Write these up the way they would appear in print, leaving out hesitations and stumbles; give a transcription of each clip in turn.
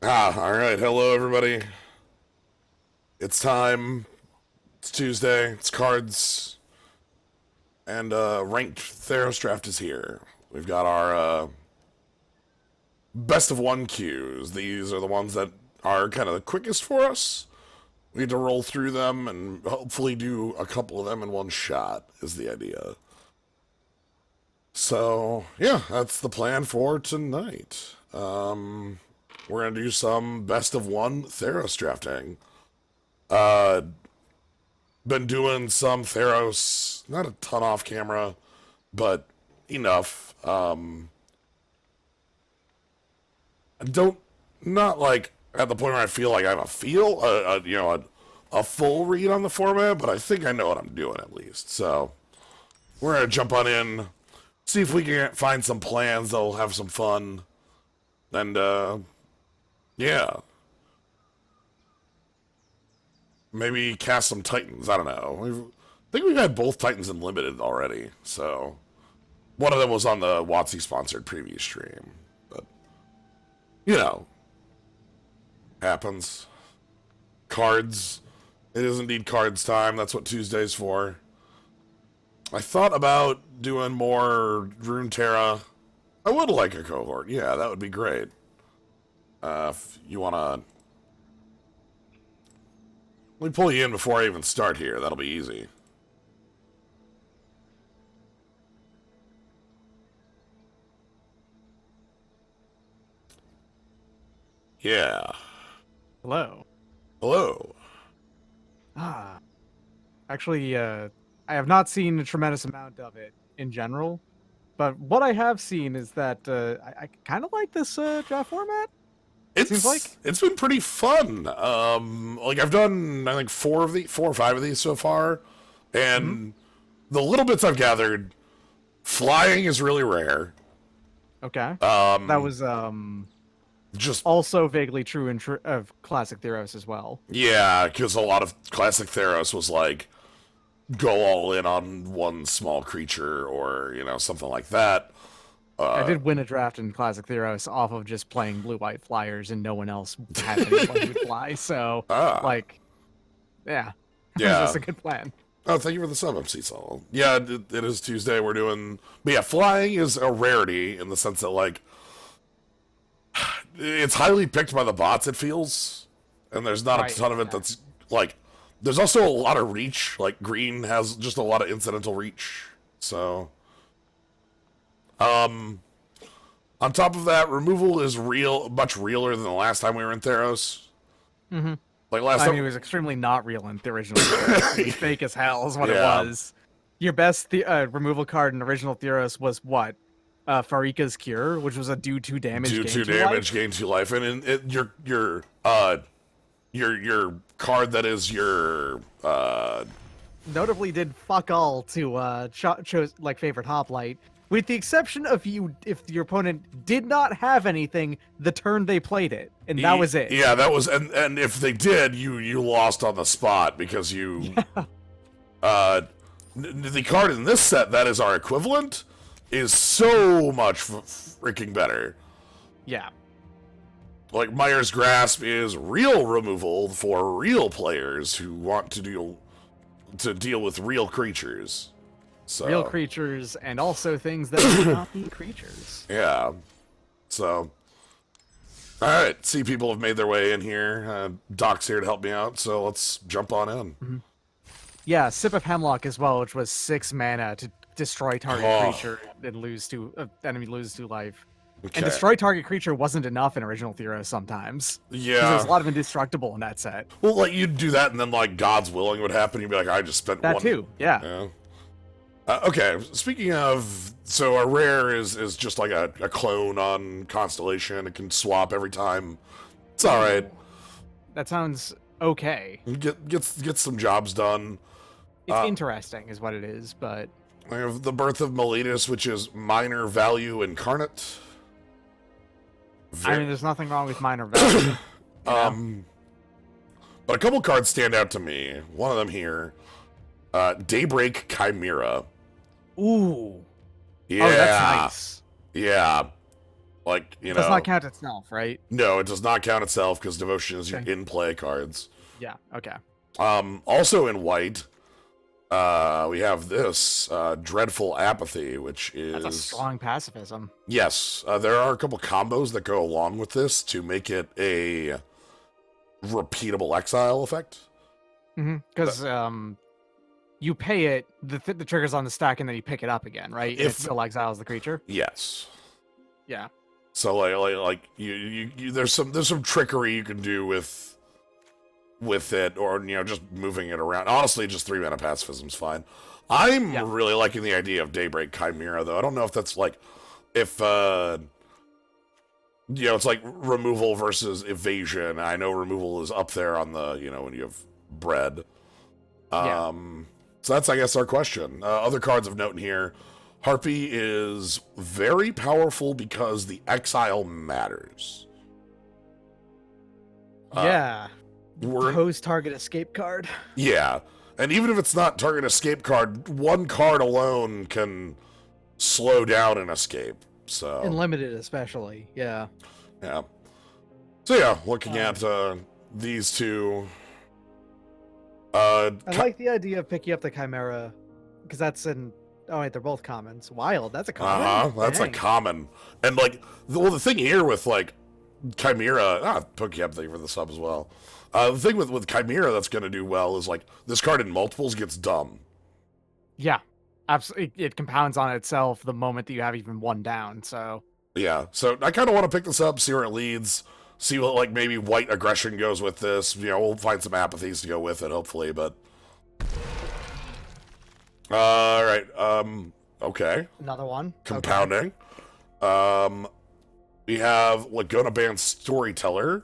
All right. Hello, everybody. It's time. It's Tuesday. It's cards. And ranked Theros draft is here. We've got our best of one queues. These are the ones that are kind of the quickest for us. We need to roll through them and hopefully do a couple of them in one shot, is the idea. So, yeah, that's the plan for tonight. We're going to do some best of one Theros drafting. Been doing some Theros, not a ton off camera, but enough. I don't, not like at the point where I feel like I have a full read on the format, but I think I know what I'm doing at least. So we're gonna jump on in, see if we can find some plans that'll have some fun, and yeah, maybe cast some Titans. I don't know. I think we've had both Titans in limited already, so one of them was on the WotC sponsored preview stream, but you know, happens. Cards. It is indeed cards time. That's what Tuesday's for. I thought about doing more Runeterra. I would like a cohort. Yeah, that would be great. If you wanna, let me pull you in before I even start here. That'll be easy. Yeah. Hello. Hello. Ah, actually, I have not seen a tremendous amount of it in general, but what I have seen is that I kind of like this draft format. Seems like It's been pretty fun. Like I've done I think four or five of these so far, and the little bits I've gathered, flying is really rare. okay. That was Just also vaguely true of classic Theros as well. yeah, because a lot of classic Theros was like go all in on one small creature or something like that. I did win a draft in classic Theros off of just playing blue-white flyers, and no one else had anyone who would fly. So, Ah, like, yeah, it was yeah. just a good plan. Oh, thank you for the sub, MC Sol. Yeah, it is Tuesday. We're doing, but yeah, flying is a rarity in the sense that like it's highly picked by the bots. It feels, and there's not a Right. ton of it that's like. There's also a lot of reach. Like green has just a lot of incidental reach. So, on top of that, removal is much realer than the last time we were in Theros. Mm-hmm. Like last I time, mean, it was extremely not real in the original Theros. It was fake as hell is what Yeah. it was. Your best removal card in original Theros was what? Farika's Cure, which was a do 2 damage do gain 2 2 damage, life. gain 2 life, and your card that is your Notably did fuck all to chose like favorite hoplite. With the exception of if your opponent did not have anything the turn they played it, and that was it. Yeah, that was, and if they did, you lost on the spot because you the card in this set that is our equivalent is so much freaking better. Yeah. Like Myers Grasp is real removal for real players who want to deal with real creatures. So Real creatures and also things that do not be creatures. yeah. So all right, see people have made their way in here. Doc's here to help me out, so let's jump on in. Yeah, Sip of Hemlock as well, which was 6 mana to destroy target Oh. creature and enemy loses 2 life. Okay. And destroy target creature wasn't enough in original Theros sometimes. Yeah. There's a lot of indestructible in that set. Well, like you'd do that, and then like God's willing would happen. You'd be like, I just spent That one. too, yeah. Yeah. Okay. Speaking of, so a rare is just like a clone on Constellation. It can swap every time. It's all right. That sounds okay. Get some jobs done. It's interesting is what it is, but I have the Birth of Meletus, which is minor value incarnate. I mean, there's nothing wrong with minor value. But a couple cards stand out to me. One of them here, Daybreak Chimera. Ooh. Yeah. Oh, that's nice. Yeah. Like, you It does know, not count itself, right? no, it does not count itself because devotion is your Okay. in-play cards. Yeah. Okay. Also in white, we have this dreadful apathy, which is That's a strong pacifism. yes. There are a couple combos that go along with this to make it a repeatable exile effect. Because you pay it, the trigger's on the stack, and then you pick it up again, right? And it still exiles the creature. Yes. Yeah. So like you there's some trickery you can do with it, or just moving it around. Honestly, just 3-mana pacifism's fine. I'm really liking the idea of Daybreak Chimera, though. I don't know if that's like if it's like removal versus evasion. I know removal is up there on the when you have bread. So that's, I guess, our question. Other cards of note in here. Harpy is very powerful because the exile matters. Yeah. Post target escape card. Yeah. And even if it's not target escape card, one card alone can slow down an escape. So And limited especially, yeah. Yeah. So yeah, looking at these two. I like the idea of picking up the Chimera, because that's an... Oh, wait, they're both commons. Wild, that's a common? That's a common. And, like, the thing here with, like, Chimera... Pookie up thing for the sub as well. The thing with Chimera that's going to do well is, like, this card in multiples gets dumb. Yeah, absolutely. It compounds on itself the moment that you have even one down, so... Yeah, so I kind of want to pick this up, see where it leads, see what, like, maybe white aggression goes with this. We'll find some apathies to go with it, hopefully, but... Alright, okay. Another one. Compounding. Okay. We have Laguna Band Storyteller,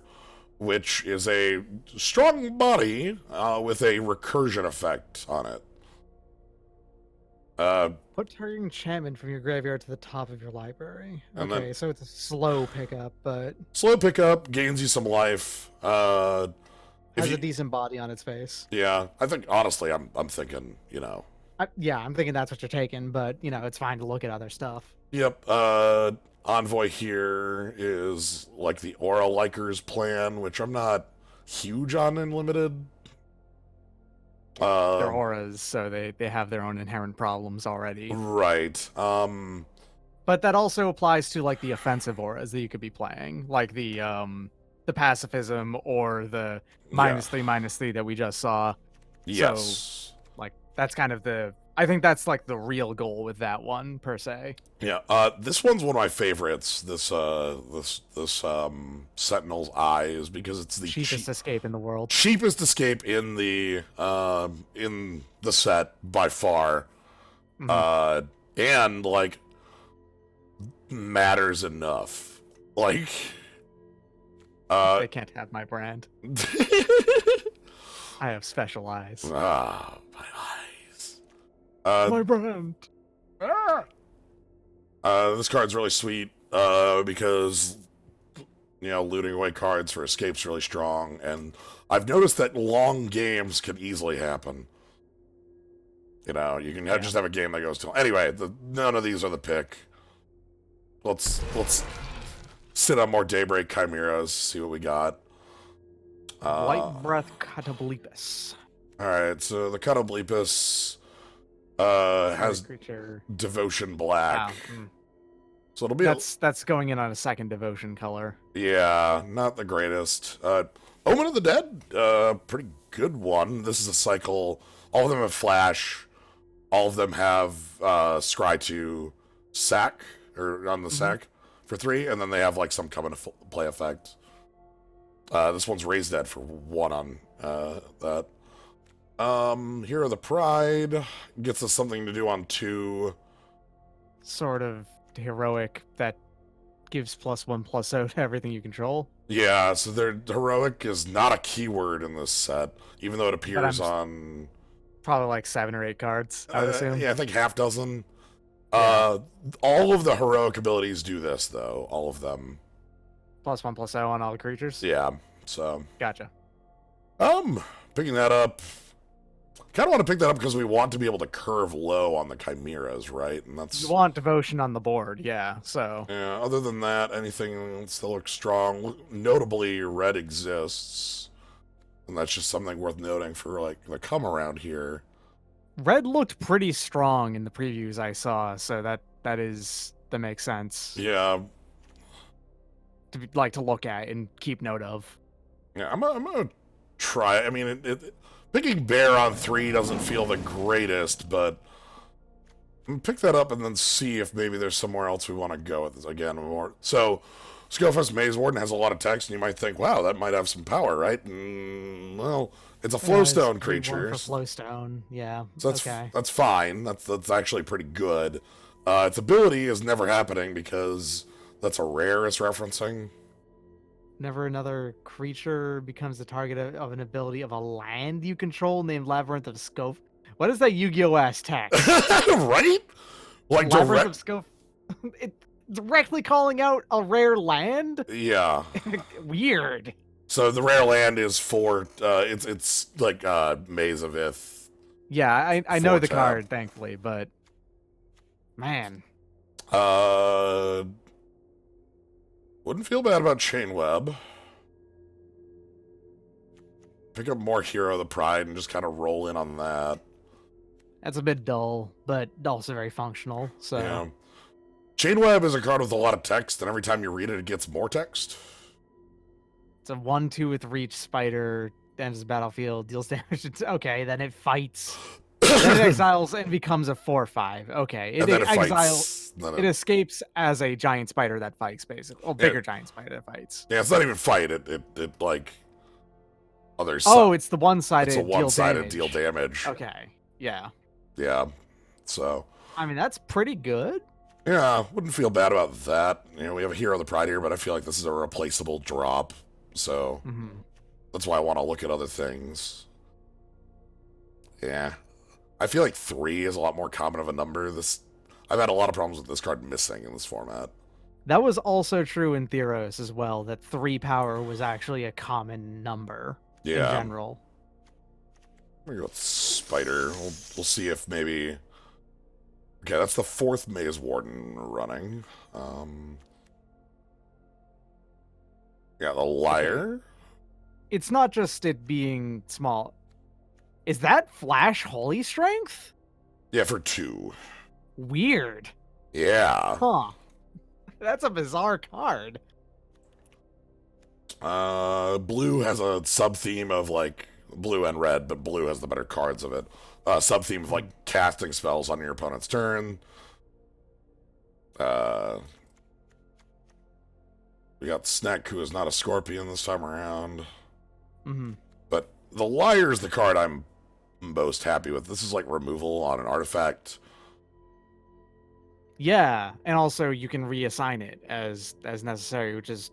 which is a strong body with a recursion effect on it. Put target enchantment from your graveyard to the top of your library. Okay, so it's a slow pickup, but... Slow pickup, gains you some life. Has a decent body on its face. Yeah, I think, honestly, I'm thinking, I'm thinking that's what you're taking, but, it's fine to look at other stuff. Yep, Envoy here is, like, the Aura Likers plan, which I'm not huge on in Limited. They're auras, so they have their own inherent problems already. Right. But that also applies to, like, the offensive auras that you could be playing, like the pacifism or the -3/-3 that we just saw. Yes. So, like, that's kind of I think that's, like, the real goal with that one, per se. Yeah, this one's one of my favorites, this Sentinel's Eye, is because it's the cheapest escape in the world. Cheapest escape in the set, by far. Mm-hmm. And, like, matters enough. Like... they can't have my brand. I have special eyes. Ah, my eyes. My brand. This card's really sweet because looting away cards for escape's really strong, and I've noticed that long games can easily happen. You can just have a game that goes to... Anyway, none of these are the pick. Let's sit on more Daybreak Chimeras, see what we got. White Breath Catobleepus. Alright, so the Catobleepus has Devotion Black. So it'll be... That's going in on a second Devotion color. Yeah, not the greatest. Omen of the Dead, pretty good one. This is a cycle. All of them have Flash. All of them have Scry to sack, or on the sack for 3, and then they have, like, some come into play effect. This one's Raise Dead for 1 on that. Hero of the Pride gets us something to do on 2. Sort of heroic that gives +1/+0 to everything you control. Yeah, so their heroic is not a keyword in this set, even though it appears on... Probably like 7 or 8 cards, I would assume. Yeah, I think half dozen. Yeah. All of the heroic abilities do this, though. All of them. +1/+0 on all the creatures? Yeah, so... Gotcha. Picking that up... kind of want to pick that up because we want to be able to curve low on the chimeras, right? And that's... You want devotion on the board, yeah, so... Yeah, other than that, anything still looks strong. Notably, red exists. And that's just something worth noting for, like, the come around here. Red looked pretty strong in the previews I saw, so that makes sense. Yeah. To look at and keep note of. Yeah, I'm gonna try. I mean, picking bear on 3 doesn't feel the greatest, but I'm gonna pick that up and then see if maybe there's somewhere else we want to go with this again. More so, Skillfest Maze Warden has a lot of text, and you might think, "Wow, that might have some power, right?" Well, it's a flowstone creature. For flowstone, yeah. So that's okay. that's fine. That's actually pretty good. Its ability is never happening because that's a rare it's referencing. Never another creature becomes the target of an ability of a land you control named Labyrinth of Scope. What is that Yu-Gi-Oh! Ass text? Right? Like Labyrinth of Scope. It directly calling out a rare land? Yeah. Weird. So the rare land is for it's like Maze of Ith. Yeah, I know the card, thankfully, but man. Wouldn't feel bad about Chain Web. Pick up more Hero of the Pride and just kind of roll in on that. That's a bit dull, but also very functional. So yeah. Chain Web is a card with a lot of text, and every time you read it, it gets more text. It's a 1/2 with reach spider, enters the battlefield, deals damage. Okay, then it fights. Then it exiles and becomes a 4/5. Okay, it exiles. It escapes as a giant spider that fights, basically. Oh, bigger giant spider that fights. Yeah, it's not even fight. It like other. Oh, it's the one-sided. It's a one-sided deal damage. Okay. Yeah. Yeah. So. I mean, that's pretty good. Yeah, wouldn't feel bad about that. You know, we have a Hero of the Pride here, but I feel like this is a replaceable drop. So that's why I want to look at other things. Yeah. I feel like 3 is a lot more common of a number. I've had a lot of problems with this card missing in this format. That was also true in Theros as well, that 3 power was actually a common number in general. I'm gonna go with Spider. We'll see if maybe... Okay, that's the 4th Maze Warden running. Yeah, the Liar. It's not just it being small. Is that Flash Holy Strength? Yeah, for 2. Weird. Yeah. Huh. That's a bizarre card. Blue has a sub-theme of, like, blue and red, but blue has the better cards of it. Sub-theme of, like, casting spells on your opponent's turn. We got Snack, who is not a Scorpion this time around. But the Liar is the card I'm most happy with. This is, like, removal on an artifact. Yeah, and also you can reassign it as necessary, which is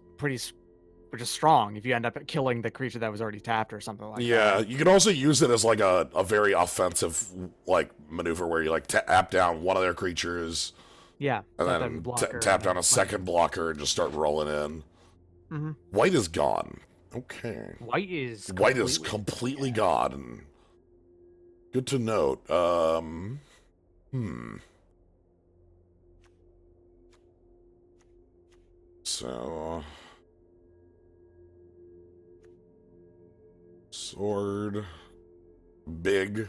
strong if you end up killing the creature that was already tapped or something like that. Yeah, you can also use it as like a very offensive like maneuver where you like tap down one of their creatures. Yeah, and then tap down a second blocker and just start rolling in. White is gone. Okay. White is completely gone. Good to note. So, sword, big.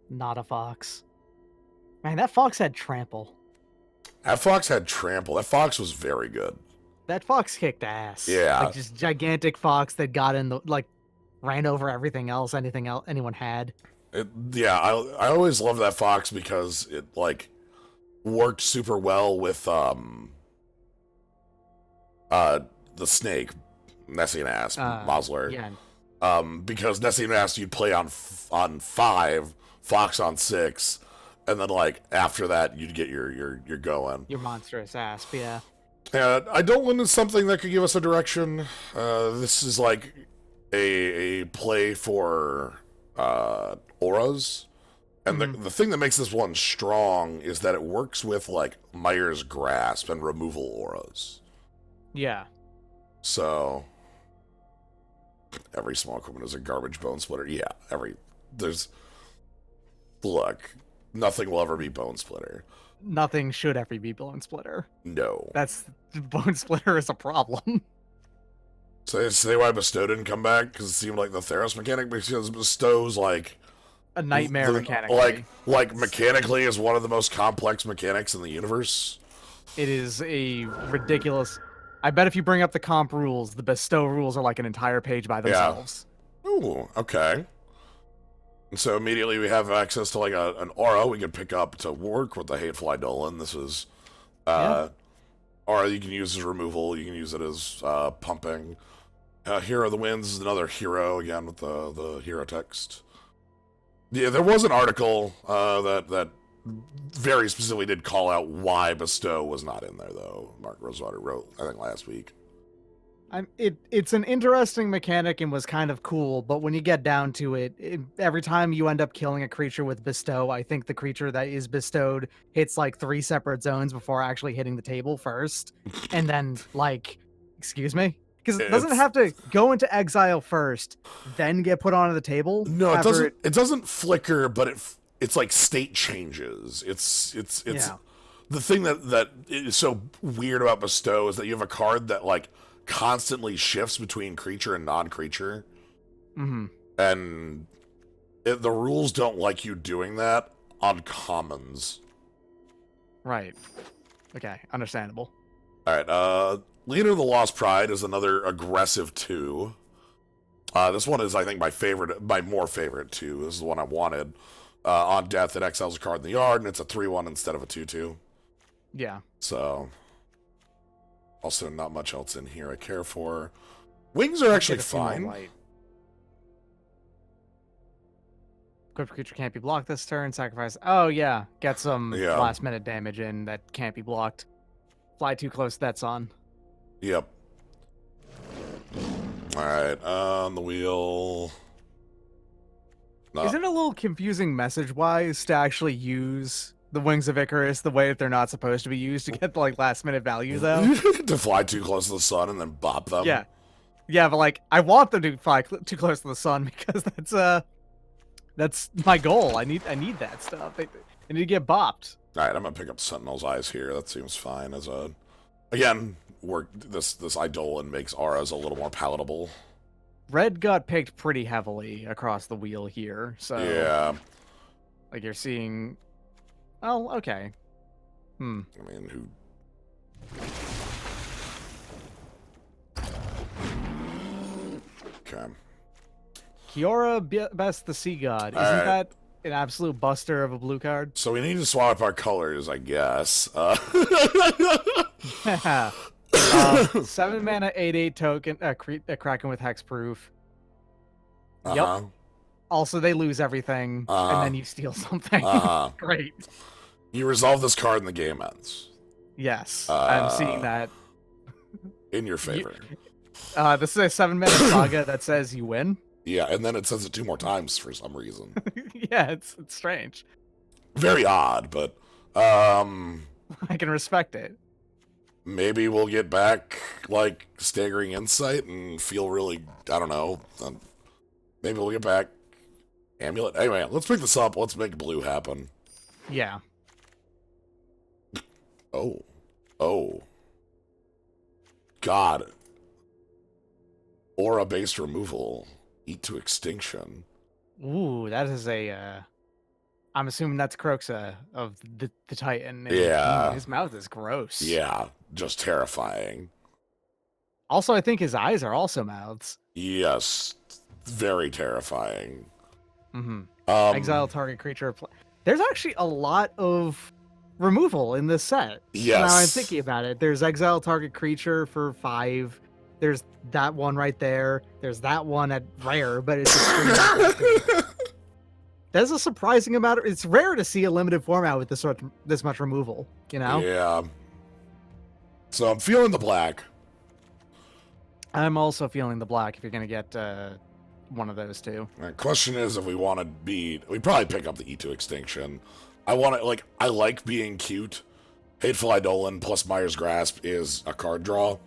Not a fox. Man, that fox had trample. That fox had trample. That fox was very good. That fox kicked ass. Yeah. Like just gigantic fox that got in the ran over anything else anyone had. Yeah, I always loved that fox because it like worked super well with the snake, Nessian Ass, Mosler. Yeah. Because Nessian Ass you'd play on 5, Fox on 6, and then like after that you'd get your going. Your monstrous asp, yeah. Idolin is something that could give us a direction. This is like a play for auras. And the thing that makes this one strong is that it works with like Myers Grasp and removal auras. Yeah. So every small equipment is a garbage bone splitter. Yeah, there's look, nothing will ever be Bone Splitter. Nothing should ever be Bone Splitter. No. That's Bone Splitter is a problem. So say why Bestow didn't come back because it seemed like the Theros mechanic, because Bestow's like A nightmare mechanically. Like mechanically is one of the most complex mechanics in the universe. It is a ridiculous. I bet if you bring up the comp rules, the Bestow rules are like an entire page by themselves. Yeah. Ooh, okay. And so immediately we have access to like an aura we can pick up to work with the Hateful Eidolon. This is aura you can use as removal. You can use it as pumping. Hero of the Winds is another hero, again, with the hero text. Yeah, there was an article that very specifically did call out why Bestow was not in there, though. Mark Rosewater wrote, I think, last week. It's an interesting mechanic and was kind of cool, but when you get down to it, every time you end up killing a creature with Bestow, I think the creature that is bestowed hits like 3 separate zones before actually hitting the table first. And then, like, excuse me? Because it doesn't have to go into exile first, then get put onto the table. No, it doesn't. It doesn't flicker, but it's like state changes. It's the thing that is so weird about Bestow is that you have a card that like constantly shifts between creature and non-creature, and the rules don't like you doing that on commons. Right. Okay, understandable. All right. Leader of the Lost Pride is another aggressive 2. This one is, I think, my more favorite 2. This is the one I wanted. On death, it exiles a card in the yard, and it's a 3/1 instead of a 2/2. Yeah. So, also not much else in here I care for. Wings are actually fine. Equipped creature can't be blocked this turn. Sacrifice. Oh, yeah. Get some last-minute damage in that can't be blocked. Fly too close, that's on. Yep. Alright, on the wheel. Isn't it a little confusing message-wise to actually use the Wings of Icarus the way that they're not supposed to be used to get the like last-minute value, though? To fly too close to the sun and then bop them? Yeah. Yeah, but like, I want them to fly too close to the sun because that's my goal. I need that stuff. They need to get bopped. Alright, I'm gonna pick up Sentinel's Eyes here. That seems fine as a... Again, this Eidolon makes auras a little more palatable. Red got picked pretty heavily across the wheel here, so... Yeah. Like, you're seeing... Oh, okay. I mean, who... Okay. Kiora best the Sea God. Isn't that an absolute buster of a blue card? So we need to swap our colors, I guess. 7 mana, 8/8 token, Kraken with hexproof. Yep. Also, they lose everything, and then you steal something. Great. You resolve this card and the game ends. Yes, I'm seeing that. In your favor. This is a 7 mana Saga that says you win. Yeah, and then it says it 2 more times for some reason. Yeah, it's strange. Very odd, but I can respect it. Maybe we'll get back like Staggering Insight and feel really, I don't know. Maybe we'll get back Amulet. Anyway, let's pick this up. Let's make blue happen. Yeah. Oh. God. Aura-based removal. Eat to Extinction. Ooh, that is a... I'm assuming that's Croxa of the Titan. Yeah. His mouth is gross. Yeah, just terrifying. Also, I think his eyes are also mouths. Yes, very terrifying. Exile target creature. There's actually a lot of removal in this set. Yes. Now I'm thinking about it. There's exile target creature for 5. There's that one right there. There's that one at rare, but it's a There's a surprising amount of... It's rare to see a limited format with this much removal, you know? Yeah. So I'm feeling the black. I'm also feeling the black if you're going to get one of those two. The question is if we want to be... We probably pick up the E2 Extinction. I like being cute. Hateful Eidolon plus Myers Grasp is a card draw.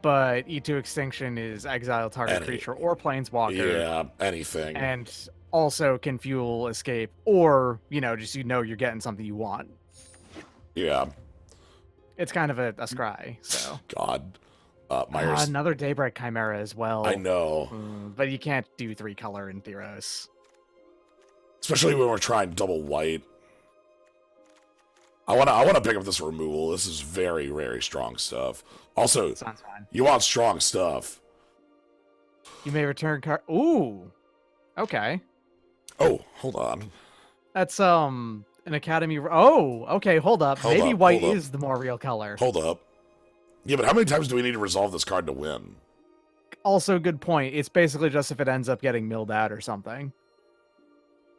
But E2 Extinction is exile target creature or planeswalker. Yeah, anything. And also can fuel escape, or just you're getting something you want. Yeah. It's kind of a scry. So God. Myers. another Daybreak Chimera as well. I know. But you can't do 3-color in Theros. Especially when we're trying double white. I wanna pick up this removal. This is very, very strong stuff. Also, Sounds fine. you want strong stuff. You may return card. Ooh. Okay. Oh, hold on. That's an Academy. Oh, okay. Hold up. Hold Maybe up, white hold up. is the more real color. Hold up. Yeah, but how many times do we need to resolve this card to win? Also, good point. It's basically just if it ends up getting milled out or something,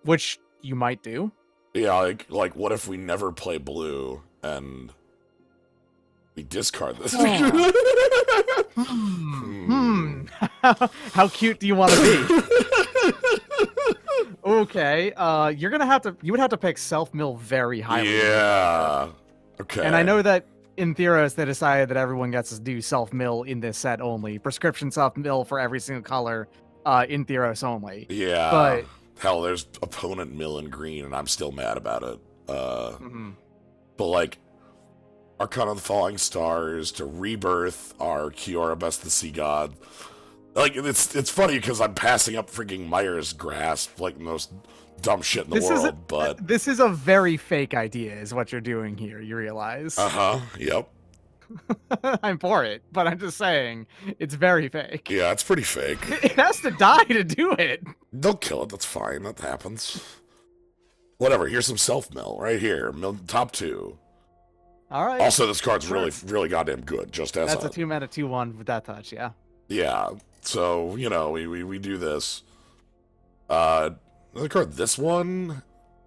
which you might do. Yeah, like what if we never play blue and we discard this? How cute do you want to be? Okay. You would have to pick self-mill very highly. Yeah. Okay. And I know that in Theros they decided that everyone gets to do self-mill in this set only. Prescription self-mill for every single color in Theros only. Yeah. But hell, there's opponent mill in green, and I'm still mad about it. But like, Arcana of the Falling Stars to Rebirth our Kiora Best the Sea God. Like, it's funny because I'm passing up freaking Myers Grasp, like the most dumb shit in the world, but... This is a very fake idea, is what you're doing here, you realize? Yep. I'm for it, but I'm just saying, it's very fake. Yeah, it's pretty fake. It has to die to do it. They'll kill it, that's fine, that happens. Whatever, here's some self-mill, right here, top 2. Alright. Also, this card's really goddamn good, just as That's a 2-mana 2/1 with that touch, yeah. Yeah, so, we do this. Another card, this one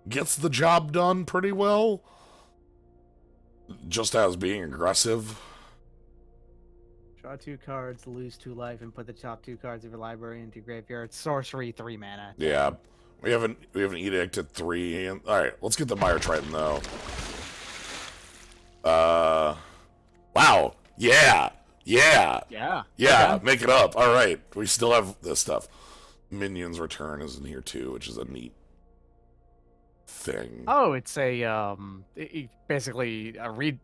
gets the job done pretty well. Just as being aggressive. Draw 2 cards, lose 2 life, and put the top 2 cards of your library into your graveyard. Sorcery, 3 mana. Yeah. We have an edict at 3. And, alright, let's get the Mire Triton though. Wow. Yeah. Yeah. Yeah. Yeah, Okay. make it up. Alright. We still have this stuff. Minions Return is in here too, which is a neat thing. Oh, it's basically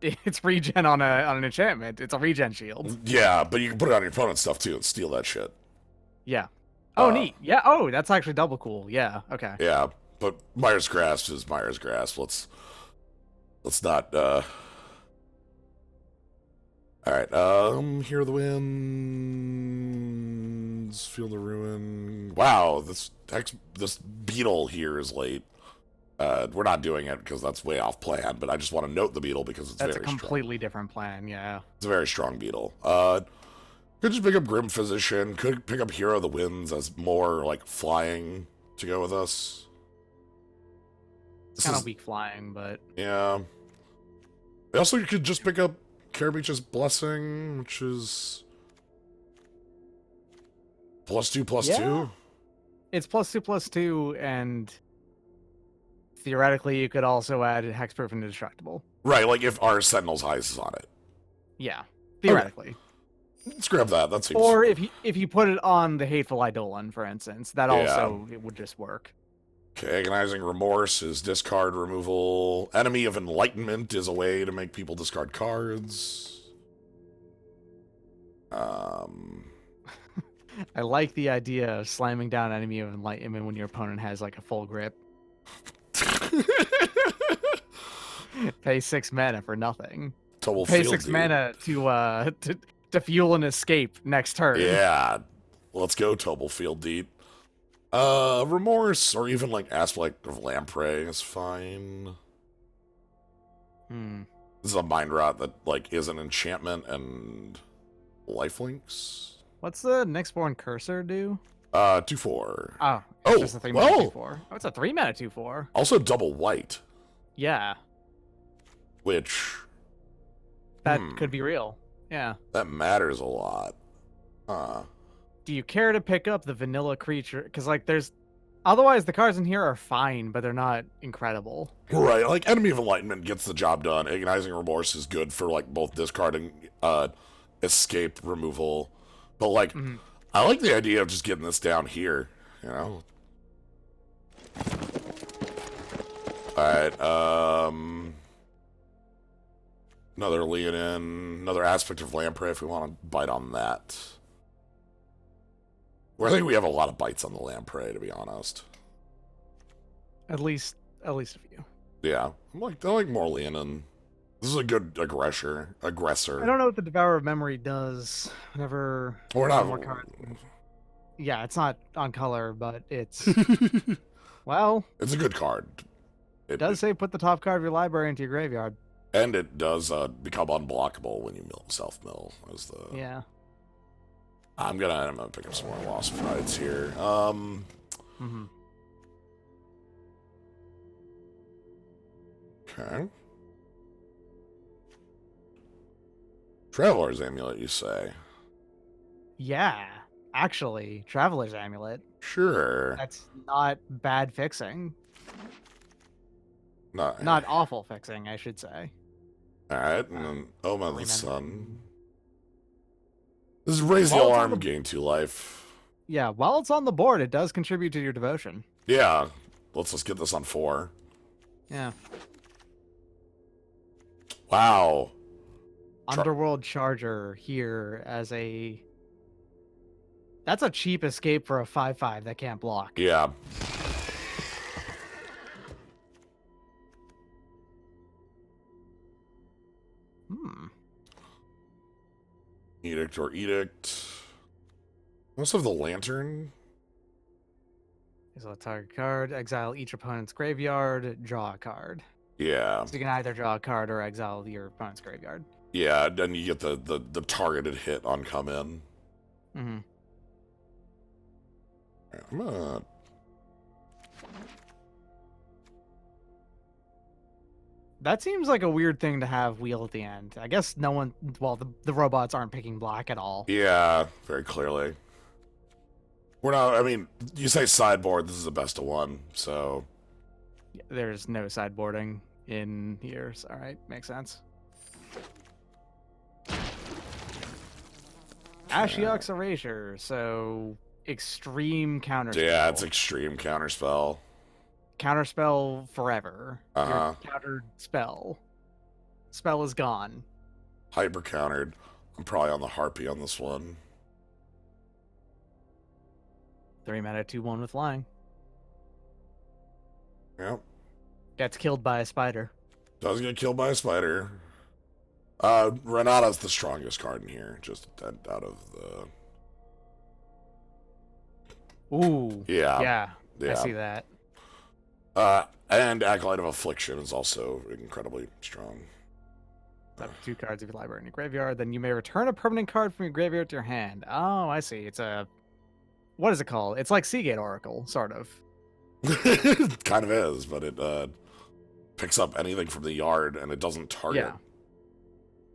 it's regen on an enchantment. It's a regen shield. Yeah, but you can put it on your opponent's stuff too and steal that shit. Yeah. Oh, neat. Yeah. Oh, that's actually double cool. Yeah. Okay. Yeah, but Myers Grasp is Myers Grasp. Let's not. All right. Hear the winds, feel the ruin. Wow, this beetle here is late. We're not doing it because that's way off plan, but I just want to note the beetle because it's That's very a completely different plan, yeah. It's a very strong beetle. Could just pick up Grim Physician. Could pick up Hero of the Winds as more like flying to go with us. It's kind of weak flying, but yeah. Also, you could just pick up Carabeach's Blessing, which is +2/+2. It's +2/+2, and theoretically, you could also add Hexproof and Indestructible. Right, like if our Sentinel's Eyes is on it. Yeah, theoretically. Okay. Let's grab that. That seems. Or if you put it on the Hateful Eidolon, for instance, that also it would just work. Okay, Agonizing Remorse is discard removal. Enemy of Enlightenment is a way to make people discard cards. I like the idea of slamming down Enemy of Enlightenment when your opponent has like a full grip. Pay 6 mana for nothing. Pay 6 mana to fuel an escape next turn. Yeah, let's go Tobalfield Deep. Remorse or even like Aspect of Lamprey is fine. This is a Mind Rot that like is an enchantment and lifelinks. What's the Nyxborn Cursor do? 2/4. Oh, it's just a 3 mana 2/4. Oh, it's a 3 mana 2/4. Also double white. Yeah. Which that could be real. Yeah. That matters a lot. Do you care to pick up the vanilla creature? Because like otherwise the cards in here are fine, but they're not incredible. Right, like Enemy of Enlightenment gets the job done. Agonizing Remorse is good for like both discarding escape removal. But like I like the idea of just getting this down here, you know? Alright, another Leonin, another aspect of Lamprey if we want to bite on that. Well, I think we have a lot of bites on the Lamprey, to be honest. At least a few. Yeah, I like more Leonin. This is a good aggressor. I don't know what the Devourer of Memory does. Whenever We're not. more cards. Yeah, it's not on color, but it's well. It's a good card. It does say put the top card of your library into your graveyard. And it does become unblockable when you self-mill. As the Yeah. I'm gonna pick up some more Lost Prides here. Okay. Traveler's Amulet, you say? Yeah, actually, Traveler's Amulet. Sure. That's not bad fixing. Not awful fixing, I should say. Alright, and then Omen of the Sun. This is raise the alarm, gain 2 life. Yeah, while it's on the board, it does contribute to your devotion. Yeah, let's get this on 4. Yeah. Wow. Underworld Charger here as a... That's a cheap escape for a 5/5 that can't block. Yeah. Edict or Edict. Let's have the Lantern. So a target card, exile each opponent's graveyard, draw a card. Yeah. So you can either draw a card or exile your opponent's graveyard. Yeah, then you get the targeted hit on come in. Mm-hmm. I'm gonna... That seems like a weird thing to have wheel at the end. I guess no one... Well, the robots aren't picking black at all. Yeah, very clearly. We're not... I mean, you say sideboard, this is the best of 1, so... There's no sideboarding in here. So, all right, makes sense. Ashiok's Erasure, so extreme counterspell. Yeah, it's extreme counterspell. Counterspell forever. Uh-huh. Your countered spell. Spell is gone. Hyper countered. I'm probably on the Harpy on this one. 3 mana, 2/1 with flying. Yep. Gets killed by a spider. Does get killed by a spider. Renata's the strongest card in here, just out of the... Ooh. Yeah. Yeah. I see that. And Acolyte of Affliction is also incredibly strong. Up to 2 cards of your library in your graveyard, then you may return a permanent card from your graveyard to your hand. Oh, I see. It's a... What is it called? It's like Seagate Oracle, sort of. It kind of is, but it picks up anything from the yard, and it doesn't target. Yeah.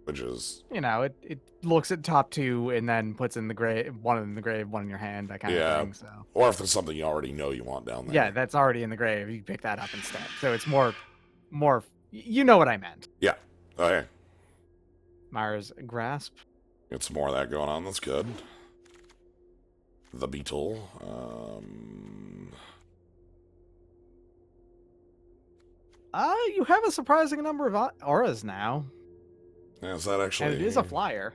Which is... You know, it looks at top 2 and then puts in the grave, 1 in the grave, 1 in your hand, that kind of thing. So. Or if there's something you already know you want down there. Yeah, that's already in the grave. You pick that up instead. So it's more... You know what I meant. Yeah. Okay. Myra's Grasp. Get some more of that going on. That's good. The Beetle. You have a surprising number of auras now. Yeah, is that actually... And it is a flyer.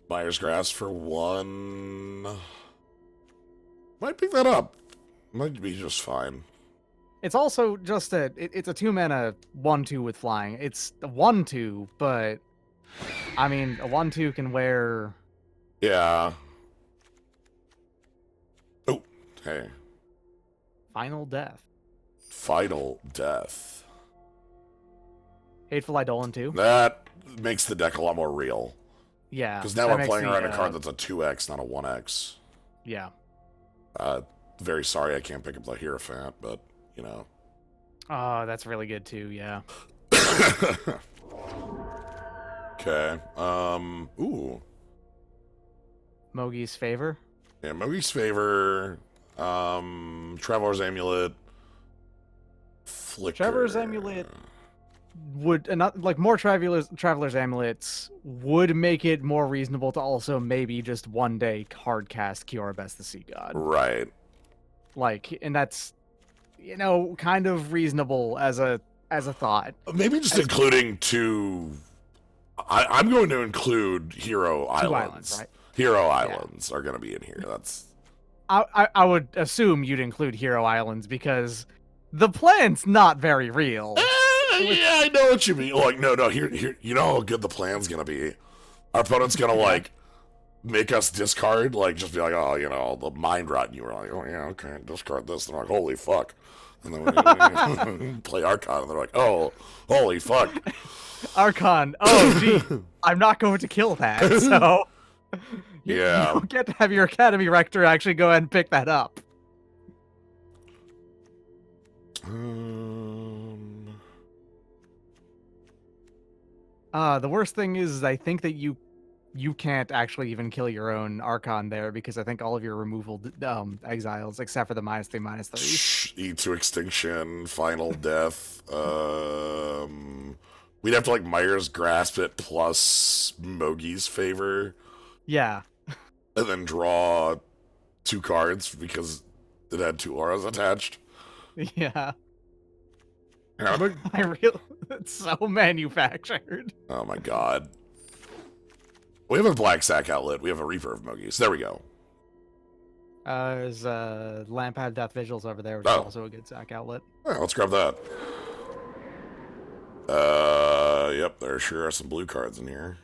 Myers Grasp for 1. Might pick that up. Might be just fine. It's also just it's a 2 mana 1/2 with flying. It's a 1/2, but I mean a 1/2 can wear... Yeah. Oh, hey. Final Death. Final Death. Hateful Eidolon 2. That makes the deck a lot more real. Yeah. Because now we're playing around a card that's a 2x, not a 1x. Yeah. Very sorry I can't pick up the Hierophant, but, you know. Oh, that's really good too, yeah. Okay. Ooh. Mogi's Favor. Yeah, Mogi's Favor. Traveler's Amulet. Flicker. Traveler's Amulet would not like more Traveler's Amulets would make it more reasonable to also maybe just one day card cast Kiora Best the Sea God. Right. Like, and that's kind of reasonable as a thought. Maybe just including two. I'm going to include Hero Islands. Right? Hero Islands are going to be in here. That's. I would assume you'd include Hero Islands because the plan's not very real. Yeah, I know what you mean. Like, no, here, you know how good the plan's gonna be. Our opponent's gonna like make us discard, like just be like, oh, the mind rot, and you were like, oh yeah, okay, discard this. And they're like, holy fuck, and then we play Archon, and they're like, oh, holy fuck, Archon. Oh, gee, I'm not going to kill that. So yeah, you don't get to have your Academy Rector actually go ahead and pick that up. The worst thing is I think that you can't actually even kill your own Archon there because I think all of your removal exiles, except for the -3/-3. Eat to extinction, final death. We'd have to like Myers grasp it plus Mogi's favor. Yeah. And then draw 2 cards because it had 2 auras attached. Yeah. Yeah, It's so manufactured. Oh my god. We have a Black Sack outlet. We have a Reaper of Mogi's. There we go. There's Lampad Death Vigils over there, which is also a good sack outlet. Yeah, let's grab that. Yep, there sure are some blue cards in here.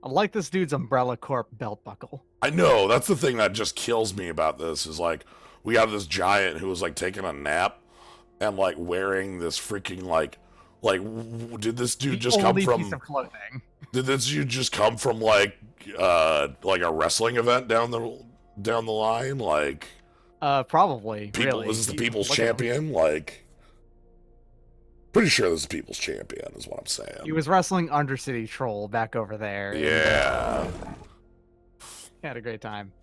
I like this dude's Umbrella Corp belt buckle. I know, that's the thing that just kills me about this, is like, we have this giant who was like taking a nap and like wearing this freaking like did this dude just come from piece of clothing? Did this dude just come from like a wrestling event down the line? Like probably. This is the people's champion? Like pretty sure this is the people's champion is what I'm saying. He was wrestling Undercity Troll back over there. Yeah. And, he had a great time.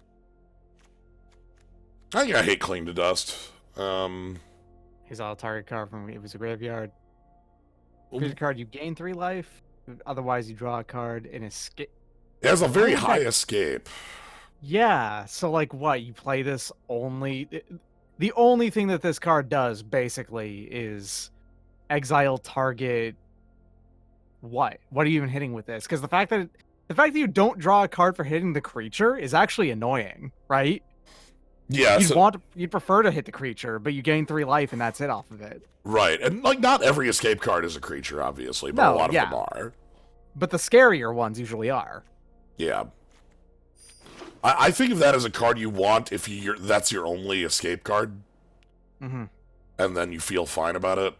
I think I hate Clean to Dust. He's all target card from it was a graveyard. Creature card, you gain 3 life. Otherwise, you draw a card and escape. It has a very high escape. Yeah, so like what? You play this only. The only thing that this card does basically is exile target. What? What are you even hitting with this? Because the fact that you don't draw a card for hitting the creature is actually annoying, right? Yeah, you'd prefer to hit the creature, but you gain 3 life and that's it off of it. Right, and like not every escape card is a creature, obviously, but a lot of them are. But the scarier ones usually are. Yeah, I think of that as a card you want if that's your only escape card, and then you feel fine about it.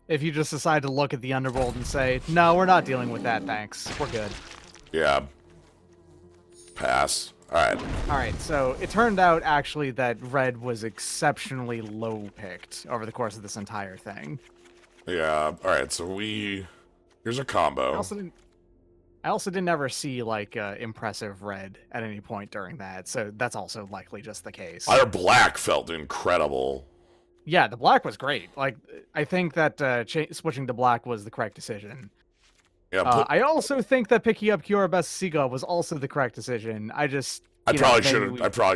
If you just decide to look at the underworld and say, "No, we're not dealing with that. Thanks, we're good." Yeah. Pass. All right, so it turned out actually that red was exceptionally low picked over the course of this entire thing. Yeah, all right, so here's a combo. I also didn't ever see like impressive red at any point during that, so that's also likely just the case. Our black felt incredible. Yeah, the black was great. Like, I think that switching to black was the correct decision. Yeah, I also think that picking up Kiora Best Saga was also the correct decision. I probably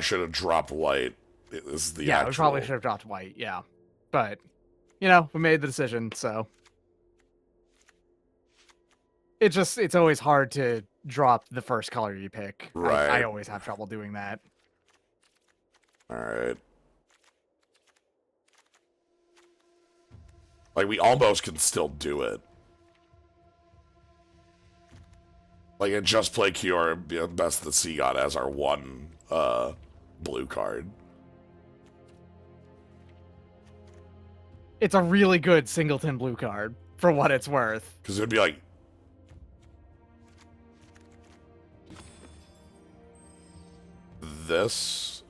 should have dropped white. This is the we probably should have dropped white. Yeah, but we made the decision, so it's always hard to drop the first color you pick. Right. I always have trouble doing that. All right. Like we almost can still do it. Like, and just play Kiora Best the Sea God as our one blue card. It's a really good singleton blue card, for what it's worth. Because it would be like... This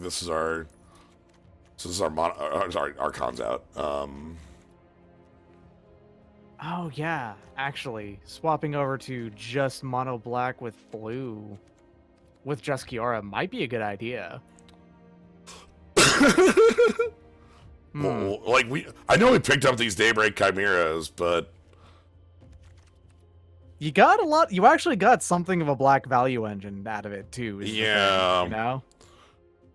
is our... Sorry, Archon's out. Oh, yeah. Actually, swapping over to just mono black with blue with just Kiora might be a good idea. Well, like, I know we picked up these Daybreak Chimeras, but You got a lot. You actually got something of a black value engine out of it too. Is Yeah. the thing, you know.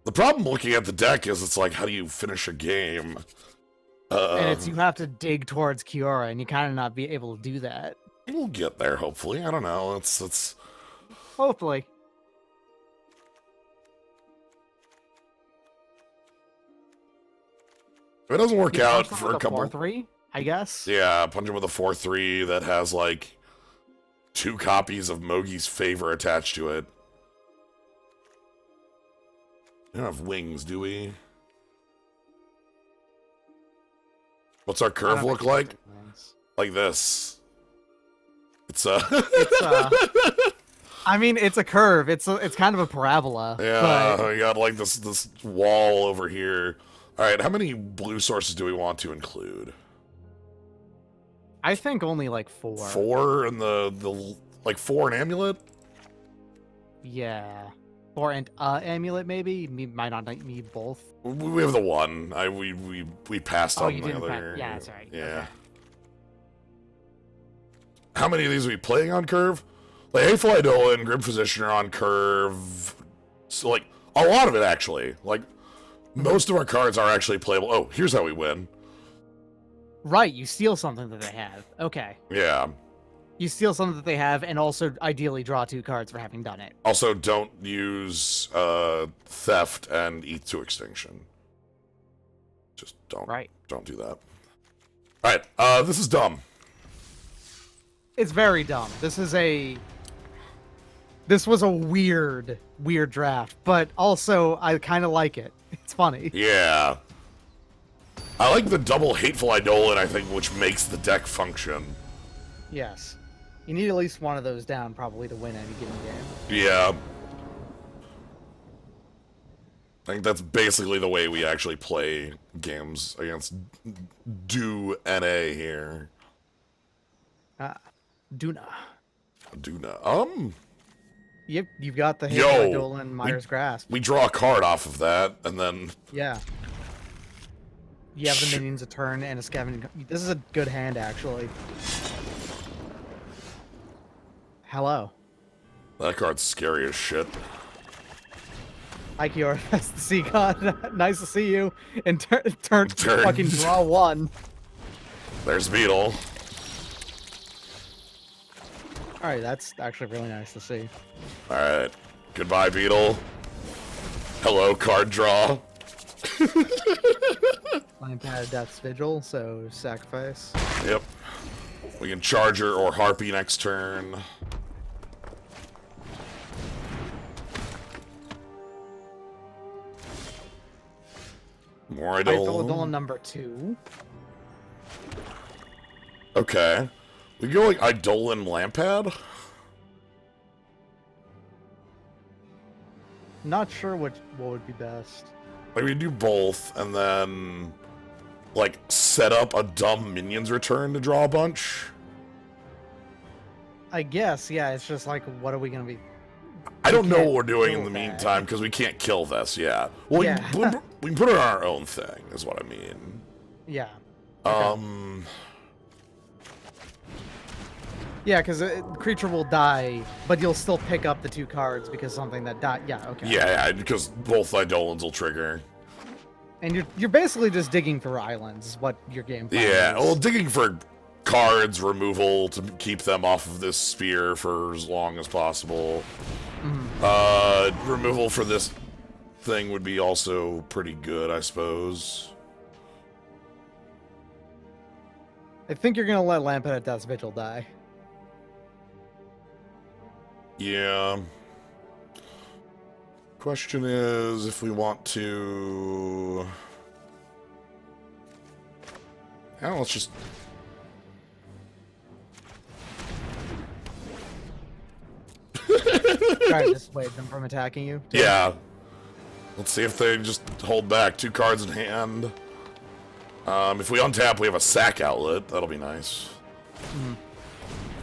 The problem looking at the deck is it's like, how do you finish a game? And it's you have to dig towards Kiora, and you kind of not be able to do that. We'll get there, hopefully. I don't know. It's Hopefully. if it doesn't work You out punch for with a couple. 4/3, I guess. Yeah, punch him with a 4/3 that has like 2 copies of Mogi's favor attached to it. We don't have wings, do we? What's our curve look like? Like this. It's I mean, it's a curve. It's kind of a parabola. yeah, But we got like this wall over here. All right, how many blue sources do we want to include? I think only like 4. 4 and the like 4 an amulet. Yeah. 4 and amulet maybe. Might not need both. We have the 1. We passed Oh, on you the didn't. other. Yeah, that's right. Yeah. Okay. How many of these are we playing on curve? Like Hateful Idola and Grim Physician are on curve. So like a lot of it actually. Like most of our cards are actually playable. Oh, here's how we win. Right, you steal something that they have. Okay. Yeah. You steal something that they have, and also ideally draw 2 cards for having done it. Also, don't use theft and ETH to extinction. Just don't. Right. Don't do that. All right. This is dumb. It's very dumb. This was a weird draft, but also I kind of like it. It's funny. Yeah. I like the double Hateful Eidolon, I think, which makes the deck function. Yes. You need at least one of those down probably to win any given game. Yeah. I think that's basically the way we actually play games against Do NA here. Duna. Duna. Yep, you've got the Yo, Dolan Myers Grasp. We draw a card off of that, and then... Yeah. You have the minions a turn and a scavenging... This is a good hand, actually. Hello. That card's scary as shit. Hi, Kiora. That's the sea god. Nice to see you. And turn fucking draw 1. There's Beetle. Alright, that's actually really nice to see. Alright. Goodbye, Beetle. Hello, card draw. Lion Pad Death's Vigil, so sacrifice. Yep. We can Charger or Harpy next turn. More Eidolon number 2. Okay. We go like Eidolon Lampad? Not sure what would be best. Like we do both, and then like set up a dumb minions return to draw a bunch. I guess, yeah, it's just like, what are we gonna be... I don't know what we're doing in kill the that. meantime, because we can't kill this, yeah. Well, Yeah. we can put it on our own thing, is what I mean. Yeah. Yeah, because creature will die, but you'll still pick up the 2 cards because something that died. Yeah, okay. Yeah, because both Eidolons will trigger. And you're basically just digging through islands, is what your game plan Yeah, is. well, digging for cards removal to keep them off of this sphere for as long as possible. Removal for this thing would be also pretty good, I suppose. I think you're going to let Lampet at Death's Vigil die. Yeah. Question is if we want to... Yeah, let's just... Try to dissuade them from attacking you. too. Yeah. Let's see if they just hold back. 2 cards in hand. If we untap, we have a sack outlet. That'll be nice.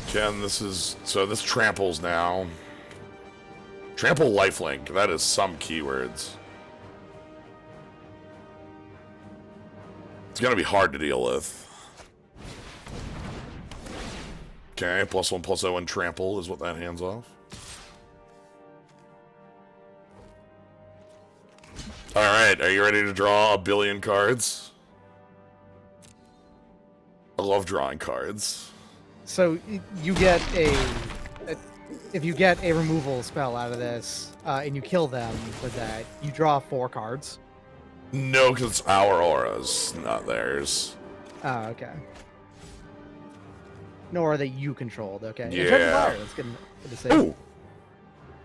Again, this is... So this tramples now. Trample lifelink. That is some keywords. It's gonna be hard to deal with. Okay, +1/+0 and trample is what that hands off. Alright, are you ready to draw a billion cards? I love drawing cards. So you get if you get a removal spell out of this, and you kill them with that, you draw 4 cards. No, because it's our auras, not theirs. Oh, okay. Nor that you controlled, okay. Yeah. It's fire. That's good to say. Ooh!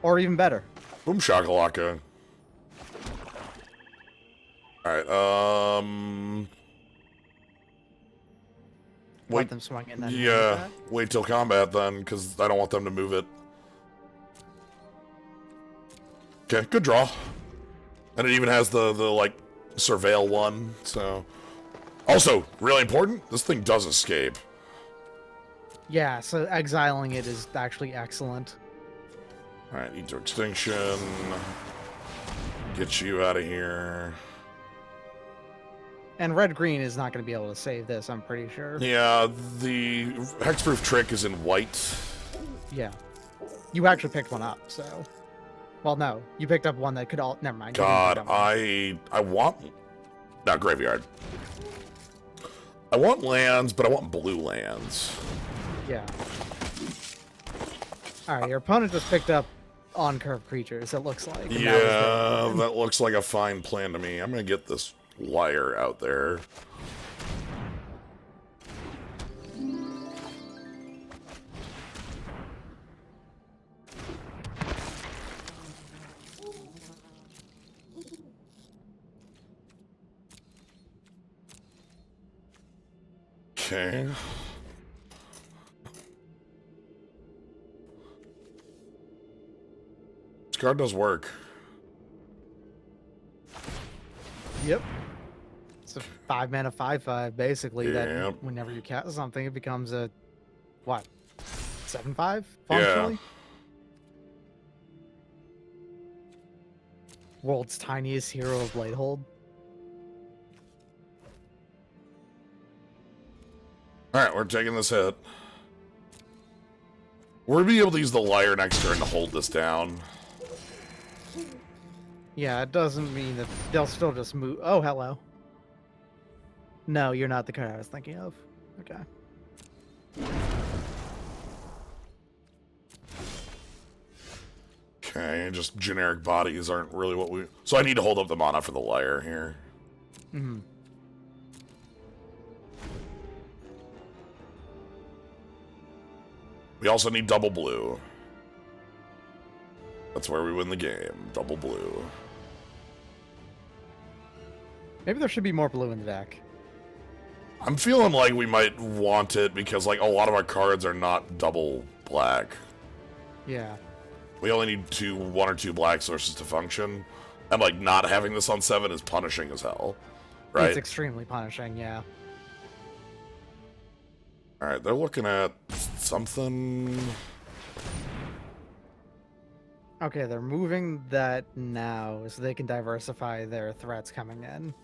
Or even better. Boom shakalaka. Alright, Let wait, them swing and then yeah, wait till combat then, because I don't want them to move it. Okay, good draw. And it even has the like, surveil one, so... Also, really important, this thing does escape. Yeah, so exiling it is actually excellent. Alright, Eat to Extinction. Get you out of here. And red-green is not going to be able to save this, I'm pretty sure. Yeah, the hexproof trick is in white. Yeah. You actually picked one up, so... Well, no. You picked up one that could all... Never mind. God, I want... Not graveyard. I want lands, but I want blue lands. Yeah. Alright, your opponent just picked up on-curve creatures, it looks like. Yeah, that looks like a fine plan to me. I'm gonna get this liar out there. Okay. This card does work. Yep. It's a 5-mana 5/5, basically, Yep. that whenever you cast something, it becomes a... What? 7/5? Yeah. Functionally? World's tiniest hero of Bladehold. Alright, we're taking this hit. We're gonna be able to use the liar next turn to hold this down. Yeah, it doesn't mean that they'll still just move. Oh, hello. No, you're not the card I was thinking of. Okay. Okay, just generic bodies aren't really what we... So I need to hold up the mana for the liar here. Mm-hmm. We also need double blue. That's where we win the game. Double blue. Maybe there should be more blue in the deck. I'm feeling like we might want it because, like, a lot of our cards are not double black. Yeah. We only need 1 or 2 black sources to function. And, like, not having this on 7 is punishing as hell. Right? It's extremely punishing, yeah. Alright, they're looking at something... Okay, they're moving that now so they can diversify their threats coming in.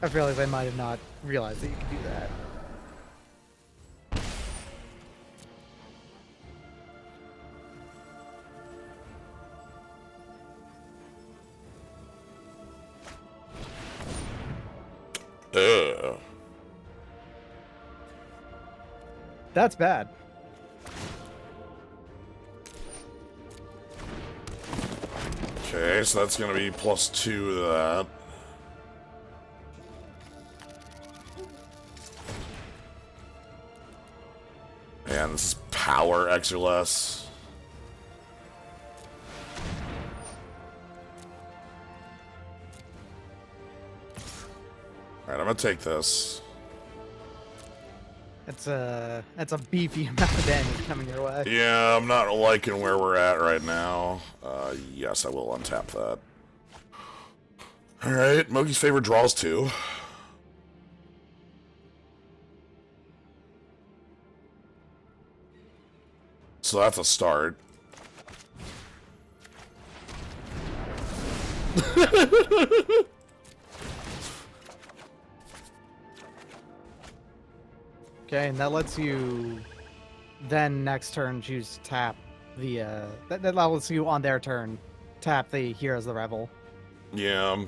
I feel like they might have not realized that you could do that. Ugh. That's bad. Okay, so that's gonna be +2 to that. And this is power X or less. Alright, I'm gonna take this. That's a beefy amount of damage coming your way. Yeah, I'm not liking where we're at right now. Yes, I will untap that. Alright, Mogi's favorite draws 2. so that's a start. Okay, and that lets you then next turn choose to tap the that lets you on their turn tap the Heroes of the Revel. Yeah.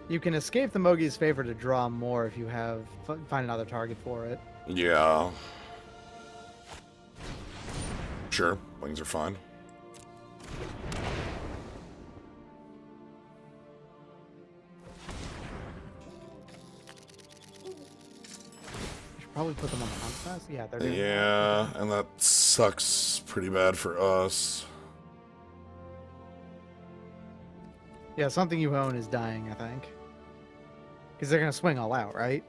You can escape the Mogi's favor to draw more if you have find another target for it. Yeah. Sure, wings are fine. Probably put them on the hunt fast. Yeah, they're doing Yeah, and that sucks pretty bad for us. Yeah, something you own is dying, I think. Because they're going to swing all out, right?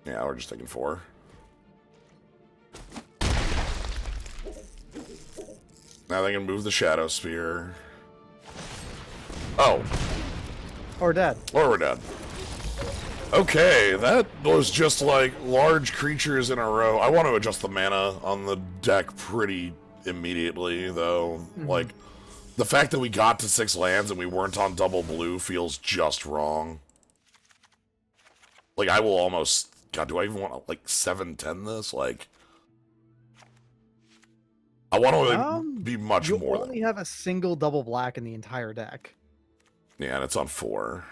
Yeah, we're just taking 4. Now they can move the Shadow Spear. Oh. Or dead. Or we're dead. Okay, that was just like large creatures in a row. I want to adjust the mana on the deck pretty immediately, though. Like, the fact that we got to 6 lands and we weren't on double blue feels just wrong. Like, I will almost... God, do I even want to, like, 7-10 this? Like... I want to like, be much you more only have a single double black in the entire deck. Yeah, and it's on 4.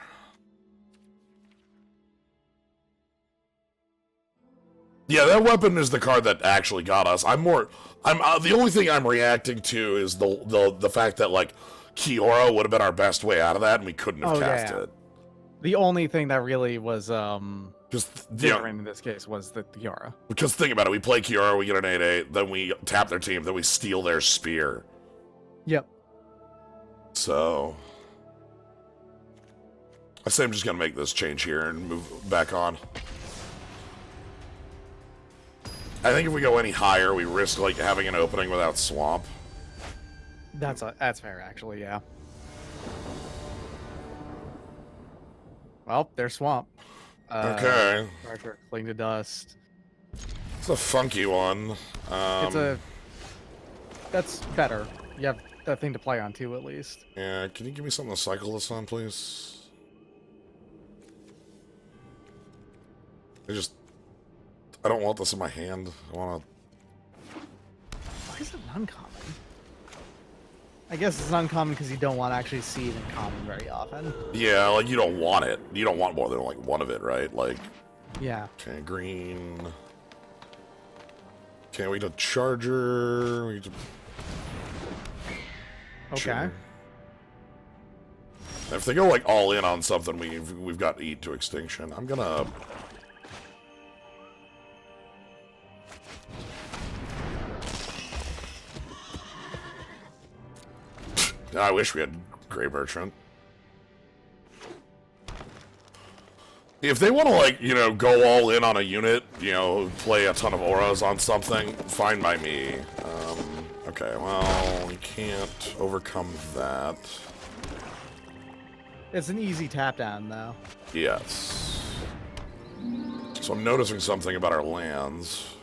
Yeah, that weapon is the card that actually got us. The only thing I'm reacting to is the fact that like Kiora would have been our best way out of that, and we couldn't have cast it. The only thing that really was just different in this case was the Kiora. Because think about it, we play Kiora, we get an 8/8, then we tap their team, then we steal their spear. Yep. So I say I'm just gonna make this change here and move back on. I think if we go any higher, we risk like having an opening without swamp. That's fair, actually. Yeah. Well, there's swamp. Okay. Cling to dust. It's a funky one. That's better. You have that thing to play on too, at least. Yeah. Can you give me something to cycle this on, please? I don't want this in my hand. I want to... Why is it uncommon? I guess it's uncommon because you don't want to actually see it in common very often. Yeah, like, you don't want it. You don't want more than, like, one of it, right? Like... Yeah. Okay, green... Okay, we need a charger... We need to... Okay. Sure. If they go, like, all in on something, we've got to eat to extinction. I'm gonna... I wish we had Grey Merchant. If they want to, like, you know, go all in on a unit, you know, play a ton of auras on something, fine by me. Okay, well, we can't overcome that. It's an easy tap down, though. Yes. So I'm noticing something about our lands.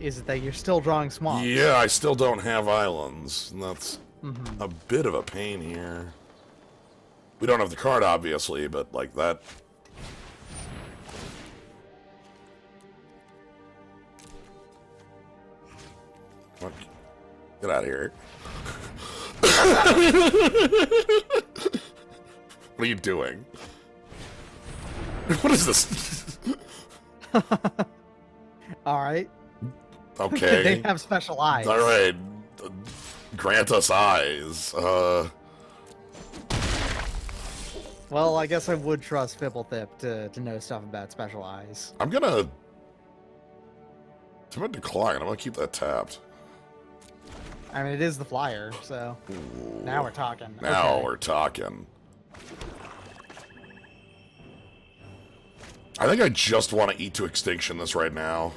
Is it that you're still drawing swamps? Yeah, I still don't have islands, and that's... a bit of a pain here. We don't have the card, obviously, but like that... What? Get out of here. What are you doing? What is this? Alright. Okay. They have special eyes. Alright. Grant us eyes. Well, I guess I would trust Fibblethip to know stuff about special eyes. I'm gonna decline. I'm gonna keep that tapped. I mean, it is the flyer, so... Ooh. Now we're talking. Now okay. we're talking. I think I just want to eat to extinction this right now.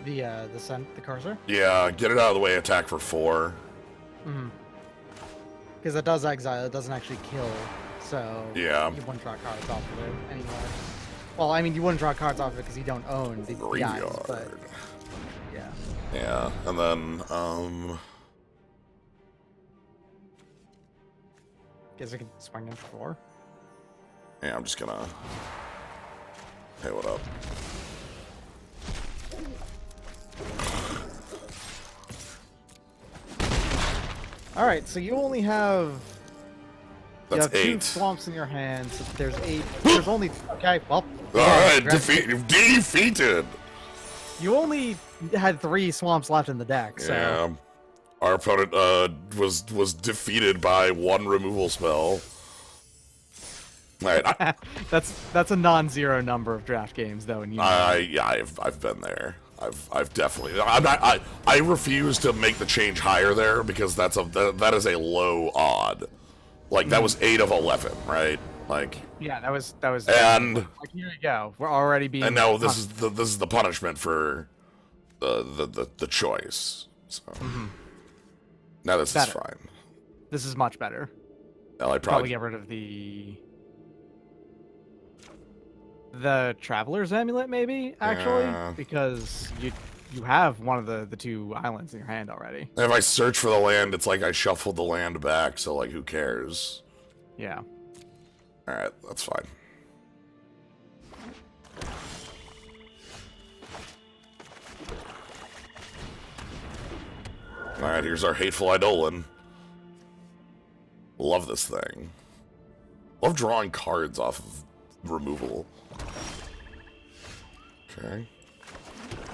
The cursor. Yeah, get it out of the way. Attack for 4. Because it does exile. It doesn't actually kill. So Yeah. you wouldn't draw cards off of it anymore. Well, I mean, you wouldn't draw cards off of it because you don't own the Graveyard. guys, but yeah. Yeah, and then Guess I can swing in for 4. yeah, I'm just gonna. Hey, what up? All right, so you only have. You That's have 2 8. swamps in your hand, so there's 8. There's only. Okay, well. All right, congrats. defeated. You only had 3 swamps left in the deck, so. Yeah, our opponent was defeated by 1 removal spell. All right, that's a non-zero number of draft games, though, and I've been there. I've definitely. I refuse to make the change higher there because that is a low odd. Like that was 8 of 11, right? Like yeah, that was. And like, here you go. We're already being. and now this is the punishment for the choice. So now this is fine. This is much better. Well, I Probably get rid of the Traveler's Amulet, maybe, actually, because you have one of the 2 islands in your hand already. If I search for the land, it's like I shuffled the land back, so like who cares? Yeah. Alright, that's fine. Alright, here's our Hateful Eidolon. Love this thing. Love drawing cards off of removal. Okay.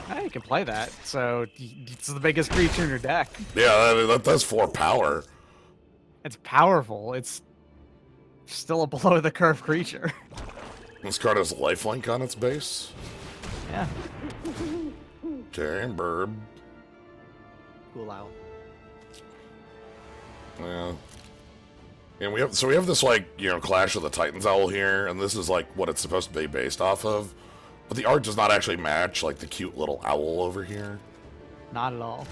Hey, you can play that. So it's the biggest creature in your deck. Yeah, that does 4 power. It's powerful. It's still a below the curve creature. This card has lifelink on its base. Yeah. Okay, burb. Cool owl. Yeah. And we have this like, Clash of the Titans owl here, and this is like what it's supposed to be based off of. But the art does not actually match like the cute little owl over here. Not at all.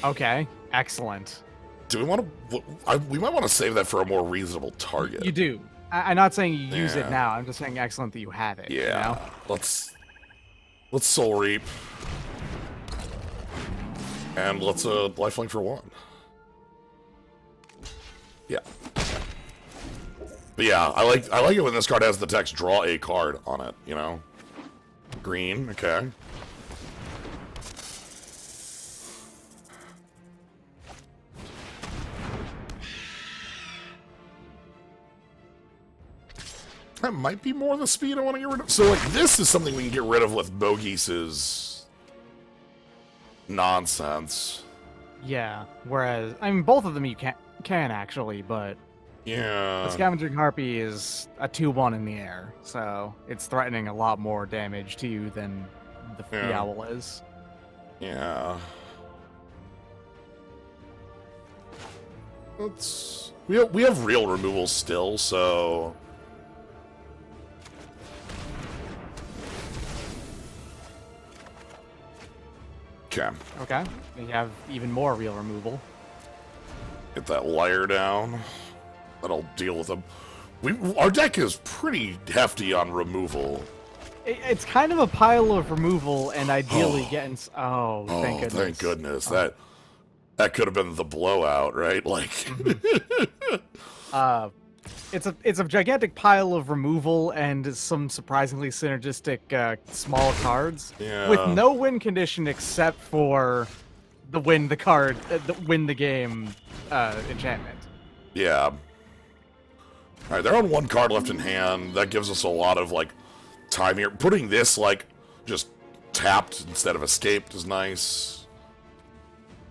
Okay, excellent. Do we want to? We might want to save that for a more reasonable target. You do. I'm not saying you use it Yeah. now. I'm just saying excellent that you have it. Yeah. You know? Let's Soul Reap. And let's lifelink for 1. Yeah. But yeah, I like it when this card has the text "draw a card" on it. Green. Okay. That might be more the speed I want to get rid of. So like this is something we can get rid of with Bogies's nonsense. Yeah. Whereas, I mean, both of them you can actually, but Yeah. the Scavenging Harpy is a 2/1 in the air, so it's threatening a lot more damage to you than the Yeah. owl is. Yeah. We have real removal still, so okay. Okay. You have even more real removal. Get that liar down. That'll deal with them. Our deck is pretty hefty on removal. It's kind of a pile of removal, and ideally getting. Oh, thank goodness. Thank goodness. That could have been the blowout, right? Like. It's a gigantic pile of removal and some surprisingly synergistic small cards Yeah. with no win condition except for the win the game enchantment. Yeah. Alright, they're on 1 card left in hand. That gives us a lot of, like, time here. Putting this, like, just tapped instead of escaped is nice.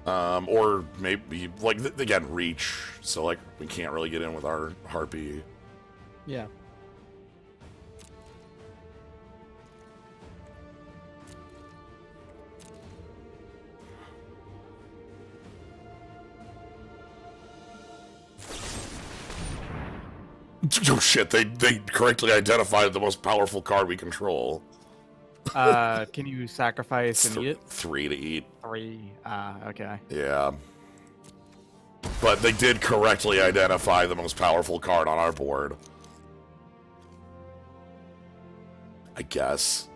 Or maybe, like, again, reach. So, like, we can't really get in with our Harpy. Yeah. Oh shit, they correctly identified the most powerful card we control. Can you sacrifice and eat it? 3 to eat. 3. Okay. Yeah. But they did correctly identify the most powerful card on our board. I guess.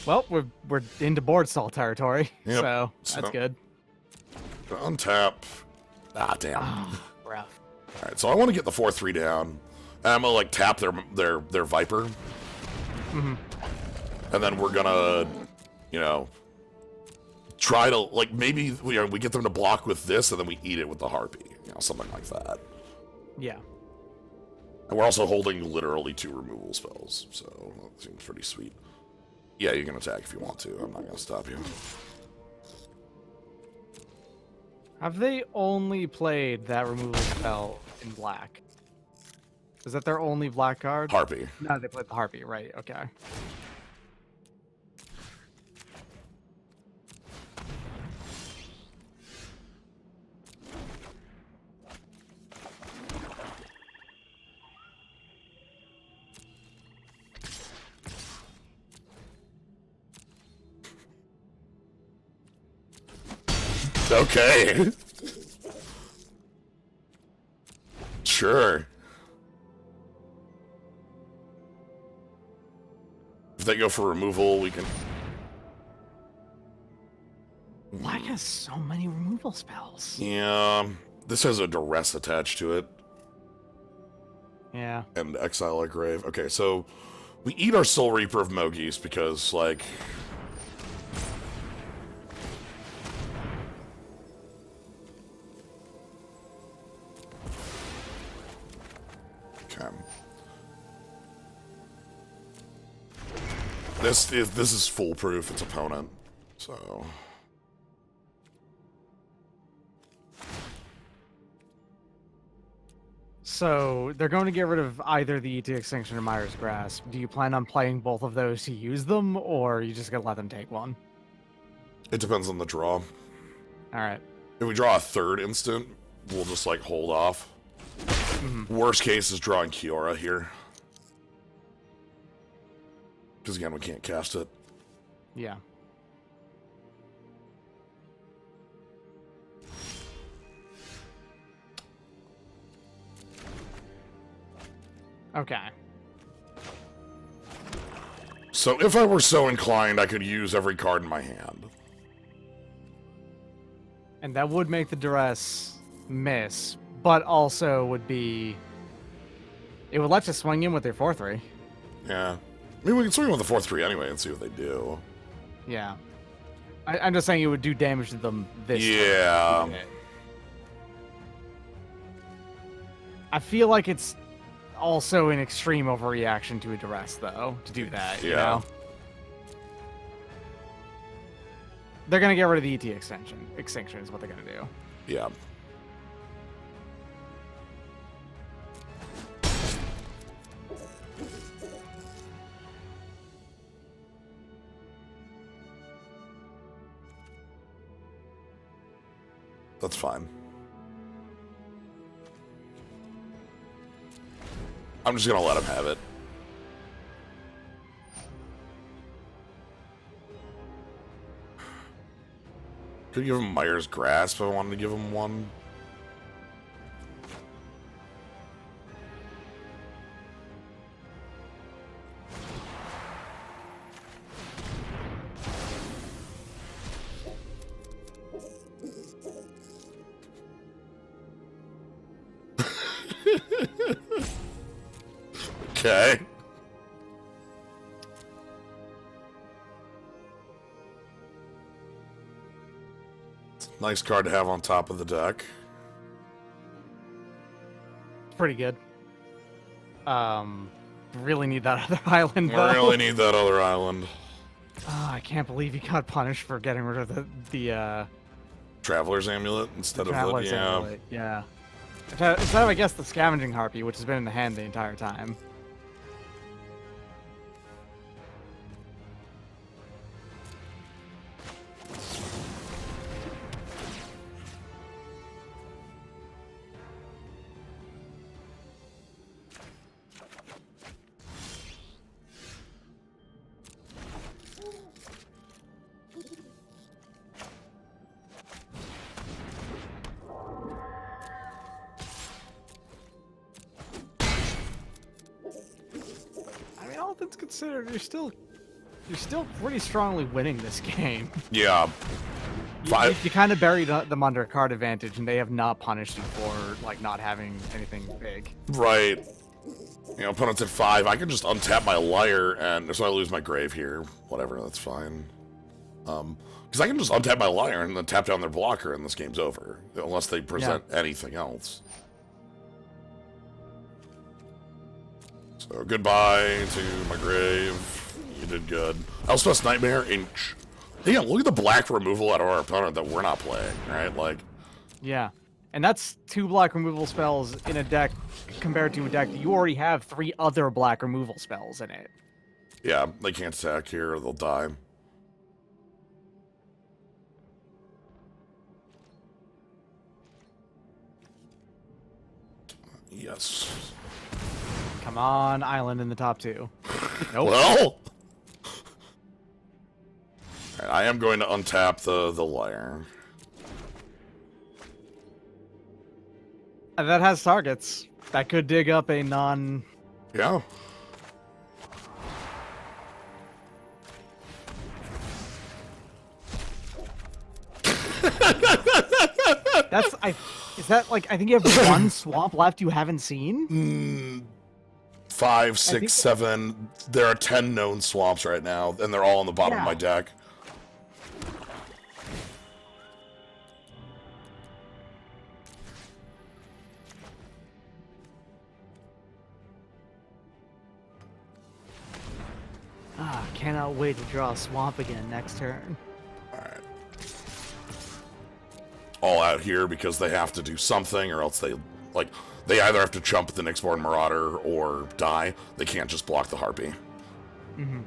Well, we're into board stall territory, Yep. so that's good. Untap. Ah, damn. Oh, rough. All right, so I want to get the 4/3 down. And I'm gonna like tap their Viper, Mm-hmm. and then we're gonna, you know, try to like maybe we get them to block with this, and then we eat it with the Harpy, you know, something like that. Yeah. And we're also holding literally 2 removal spells, so that seems pretty sweet. Yeah, you can attack if you want to. I'm not gonna stop you. Have they only played that removal spell in black? Is that their only black card? Harpy. No, they played the Harpy, right? Okay. Okay. Sure. If they go for removal, we can... Black has so many removal spells. Yeah, this has a duress attached to it. Yeah. And exile a grave. Okay, so we eat our Soul Reaper of Mogis because, like... Okay. This is foolproof its opponent, so... So they're going to get rid of either the E.T. Extinction or Myra's Grasp. Do you plan on playing both of those to use them, or are you just going to let them take one? It depends on the draw. All right. If we draw a 3rd instant, we'll just, like, hold off. Mm-hmm. Worst case is drawing Kiora here. Because, again, we can't cast it. Yeah. Okay. So if I were so inclined, I could use every card in my hand. And that would make the duress miss, but also would be... It would let you swing in with your 4/3. Yeah. I mean, we can swing with the 4/3 anyway and see what they do. Yeah. I'm just saying it would do damage to them this Yeah. turn. I feel like it's also an extreme overreaction to a duress, though, to do that, you know? They're going to get rid of the ET extinction. Extinction is what they're going to do. Yeah. That's fine. I'm just gonna let him have it. Could give him Myers Grasp if I wanted to give him one. Okay. Nice card to have on top of the deck. Pretty good. Really need that other island, We though. really need that other island. I can't believe he got punished for getting rid of the Traveler's Amulet instead of the... Traveler's Yeah. Amulet, yeah. Instead of, I guess, the Scavenging Harpy, which has been in the hand the entire time. All things considered, you're still pretty strongly winning this game. Yeah. You kind of buried them under card advantage, and they have not punished you for like not having anything big. Right. You know, opponent's at 5. I can just untap my Lyre, and so I lose my grave here. Whatever, that's fine. Because I can just untap my Lyre and then tap down their blocker, and this game's over. Unless they present anything else. So goodbye to my grave. You did good. Elspeth's Nightmare, Inch. Yeah, look at the black removal out of our opponent that we're not playing, right? Like, yeah. And that's 2 black removal spells in a deck compared to a deck that you already have 3 other black removal spells in it. yeah, they can't attack here or they'll die. Yes. Come on, Island in the top 2. Nope. Well, I am going to untap the Lyre. And that has targets. That could dig up a non... Yeah. That's... Is that, like, I think you have 1 swamp left you haven't seen? 5, 6, 7. There are 10 known swamps right now, and they're all on the bottom of my deck. Cannot wait to draw a swamp again next turn. Alright. All out here because they have to do something, or else they either have to chump the Nyxborn Marauder or die. They can't just block the Harpy. Mm-hmm.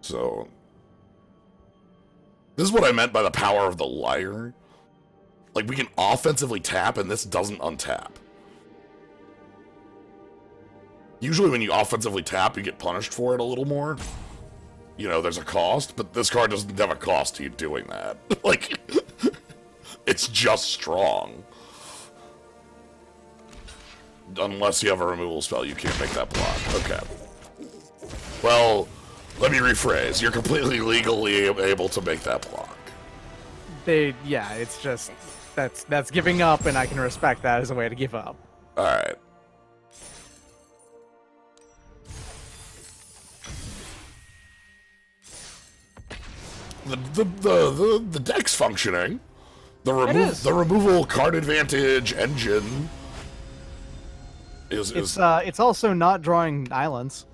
So, this is what I meant by the power of the Lyre. Like, we can offensively tap, and this doesn't untap. Usually when you offensively tap, you get punished for it a little more. You know, there's a cost, but this card doesn't have a cost to you doing that. Like, it's just strong. Unless you have a removal spell, you can't make that block. Okay. Well, let me rephrase. You're completely legally able to make that block. Yeah, it's just... That's giving up, and I can respect that as a way to give up. Alright. The deck's functioning. The removal card advantage engine is it's also not drawing islands.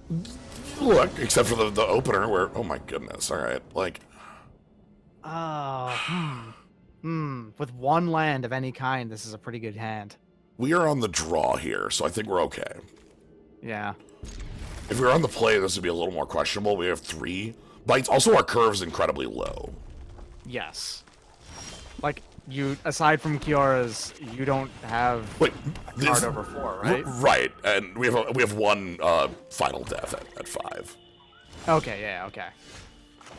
Look, except for the opener where, oh my goodness, alright, like... With 1 land of any kind, this is a pretty good hand. We are on the draw here, so I think we're okay. Yeah. If we were on the play, this would be a little more questionable. We have 3 bites. Also, our curve's incredibly low. Yes. Like, aside from Kiora's, you don't have a card over 4, right? Right, and we have 1 final death at 5. Okay, yeah, okay.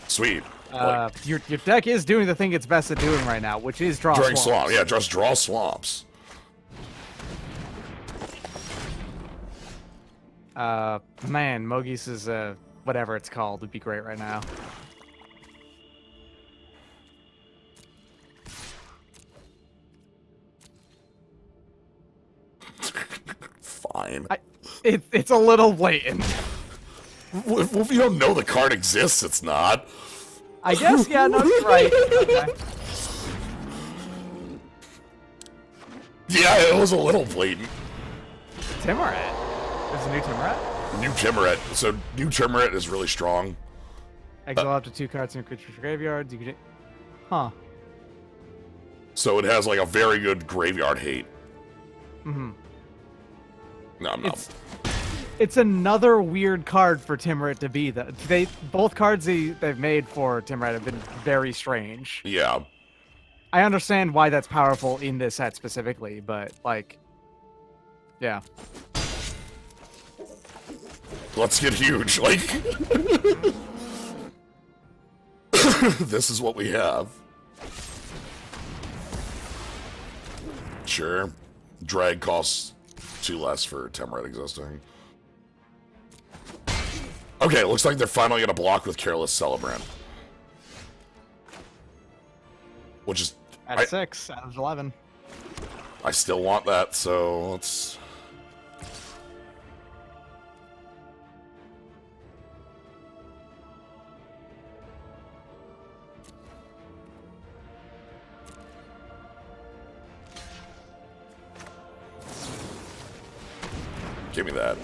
Sweet. Your deck is doing the thing it's best at doing right now, which is draw drawing swamps. Yeah, just draw swamps. Man, Mogis's, whatever it's called, would be great right now. Fine. It's a little blatant. Well, if you don't know the card exists, it's not. I guess, yeah, no, you're right. Okay. Yeah, it was a little blatant. Timorat. There's a new Timorat? New Timuret. So New Timuret is really strong. Exile up to 2 cards in a creature's graveyard. You can... Huh. So it has like a very good graveyard hate. Mm-hmm. No, I'm not. It's another weird card for Timuret to be. That both cards they've made for Timuret have been very strange. Yeah. I understand why that's powerful in this set specifically, but like, yeah. Let's get huge. Like, this is what we have. Sure. Drag costs 2 less for Timuret existing. Okay, looks like they're finally gonna block with Careless Celebrant. Which is... At 6 out of 11. I still want that, so let's... Give me that.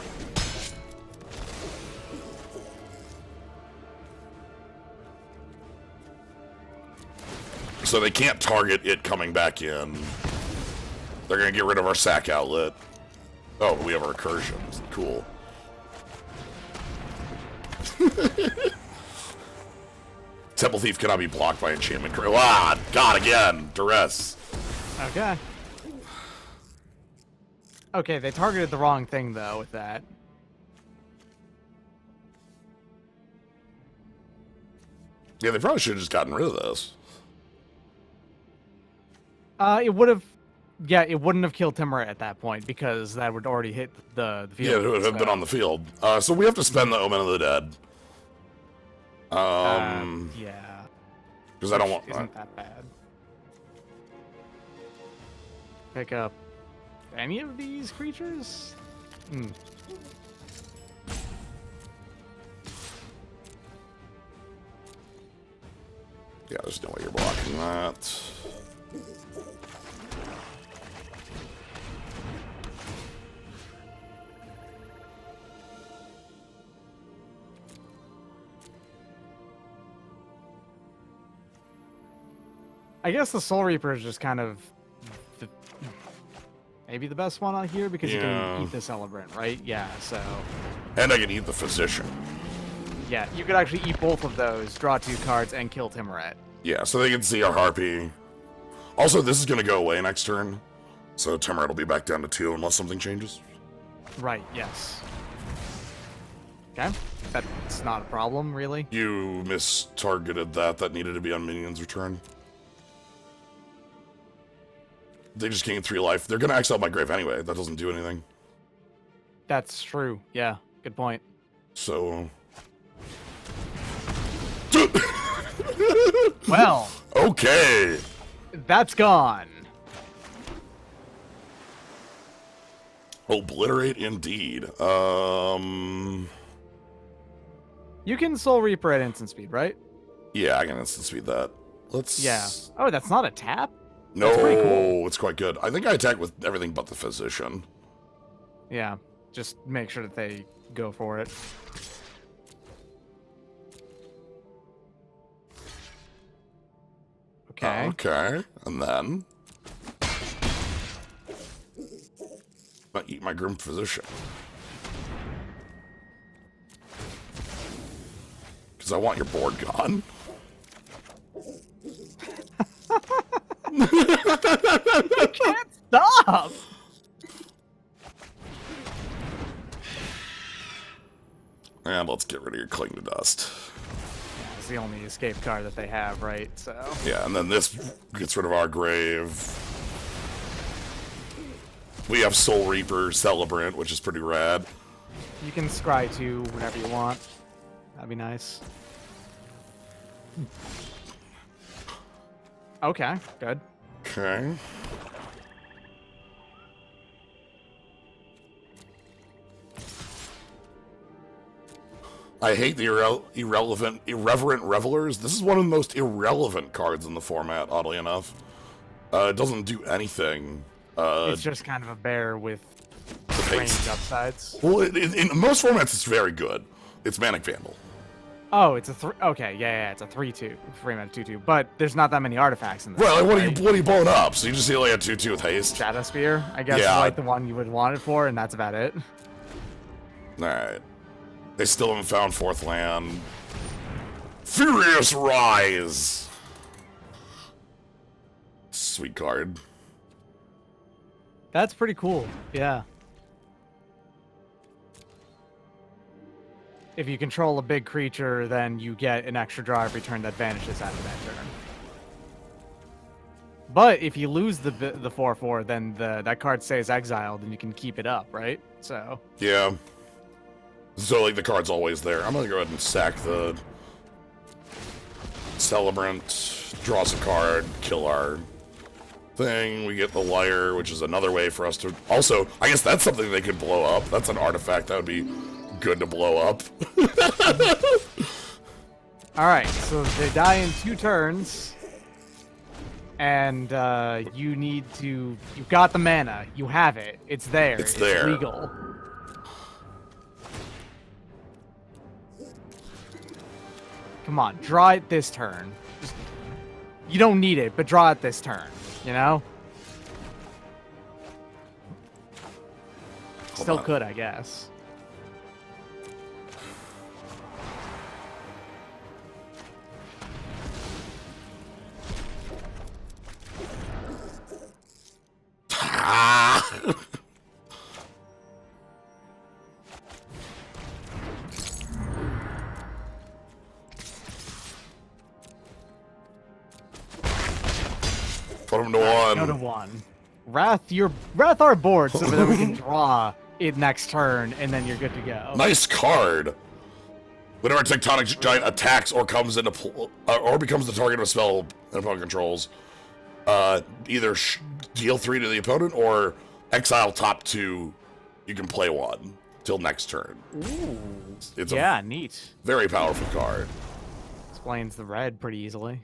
So they can't target it coming back in. They're gonna get rid of our sack outlet. Oh, we have a recursion. Cool. Temple Thief cannot be blocked by enchantment. Ah, God, again. Duress. Okay. Okay, they targeted the wrong thing, though, with that. Yeah, they probably should have just gotten rid of this. It would have... Yeah, it wouldn't have killed Timuret at that point, because that would already hit the field. Yeah, it would have been on the field. So we have to spend the Omen of the Dead. Yeah. Because I don't want... Isn't that bad. Pick up any of these creatures? Hmm. Yeah, there's no way you're blocking that. I guess the Soul Reaper is just kind of maybe the best one out here because you can eat the Celebrant, right? Yeah, so... And I can eat the Physician. Yeah, you could actually eat both of those, draw 2 cards, and kill Timuret. Yeah, so they can see our Harpy. Also, this is going to go away next turn. So Timuret will be back down to 2 unless something changes. Right, yes. Okay, that's not a problem, really. You mistargeted that. That needed to be on Minion's return. They just gained 3 life. They're going to exile my grave anyway. That doesn't do anything. That's true. Yeah, good point. So... Well... Okay! That's gone. Obliterate indeed. You can Soul Reaper at instant speed, right? Yeah, I can instant speed that. Let's... Yeah. Oh, that's not a tap? No, That's pretty cool. It's quite good. I think I attack with everything but the Physician. Yeah, just make sure that they go for it. Okay. Okay, and then... I eat my Grim Physician. Because I want your board gone. I can't stop! And let's get rid of your Cling to Dust. It's the only escape card that they have, right? So... Yeah, and then this gets rid of our grave. We have Soul Reaper, Celebrant, which is pretty rad. You can scry 2 whenever you want. That'd be nice. Okay, good. Okay. I hate the irreverent revelers. This is one of the most irrelevant cards in the format, oddly enough. It doesn't do anything. It's just kind of a bear with The haste. range upsides. Well, in most formats, it's very good. It's Manic Vandal. Oh, it's a okay, yeah, it's a 3/2, 3-mana 2/2. But there's not that many artifacts in this. Right, like right? what are you blowing up? So you just see like a 2/2 with haste. Shadow Spear, I guess, Yeah. is like the one you would want it for, and that's about it. All right. They still haven't found fourth land. Furious Rise. Sweet card. That's pretty cool. Yeah. If you control a big creature, then you get an extra draw every turn that vanishes after that turn. But if you lose the 4/4, then that card stays exiled, and you can keep it up, right? So. Yeah. So like the card's always there. I'm gonna go ahead and sack the Celebrant, draws a card, kill our thing. We get the Liar, which is another way for us to. Also, I guess that's something they could blow up. That's an artifact that would be good to blow up. All right, so they die in 2 turns, and you need to. You got the mana. You have it. It's there. It's there. Legal. Come on, draw it this turn. You don't need it, but draw it this turn. You know. Still could, I guess. Put him to 1. Go to 1. Wrath our board so that we can draw it next turn, and then you're good to go. Nice card. Whenever a Tectonic Giant attacks or comes into or becomes the target of a spell an opponent controls, either deal 3 to the opponent or exile top 2. You can play 1 till next turn. Ooh. It's yeah, a neat. very powerful card. Explains the red pretty easily.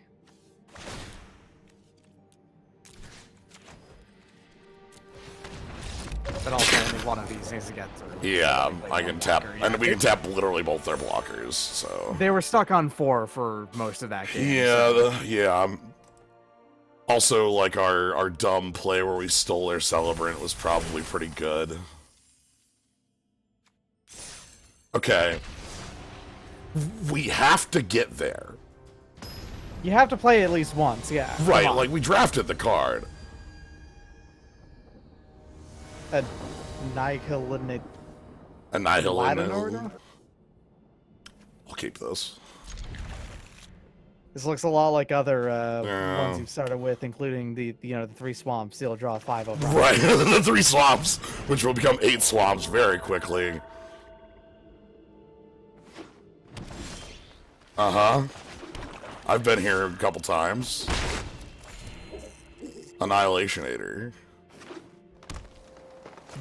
But also only one of these needs to get through. Yeah, I can tap, blocker, and yeah. we can tap literally both their blockers. So They were stuck on 4 for most of that game. yeah, yeah. Also, like our dumb play where we stole their Celebrant was probably pretty good. Okay, we have to get there. You have to play at least once, yeah. Right, Come on. like we drafted the card. Annihilate. Annihilate. I'll keep this. This looks a lot like other Yeah. ones you've started with, including the 3 swamps. You'll draw 5 over. Right, the 3 swamps, which will become 8 swamps very quickly. Uh-huh. I've been here a couple times. Annihilationator.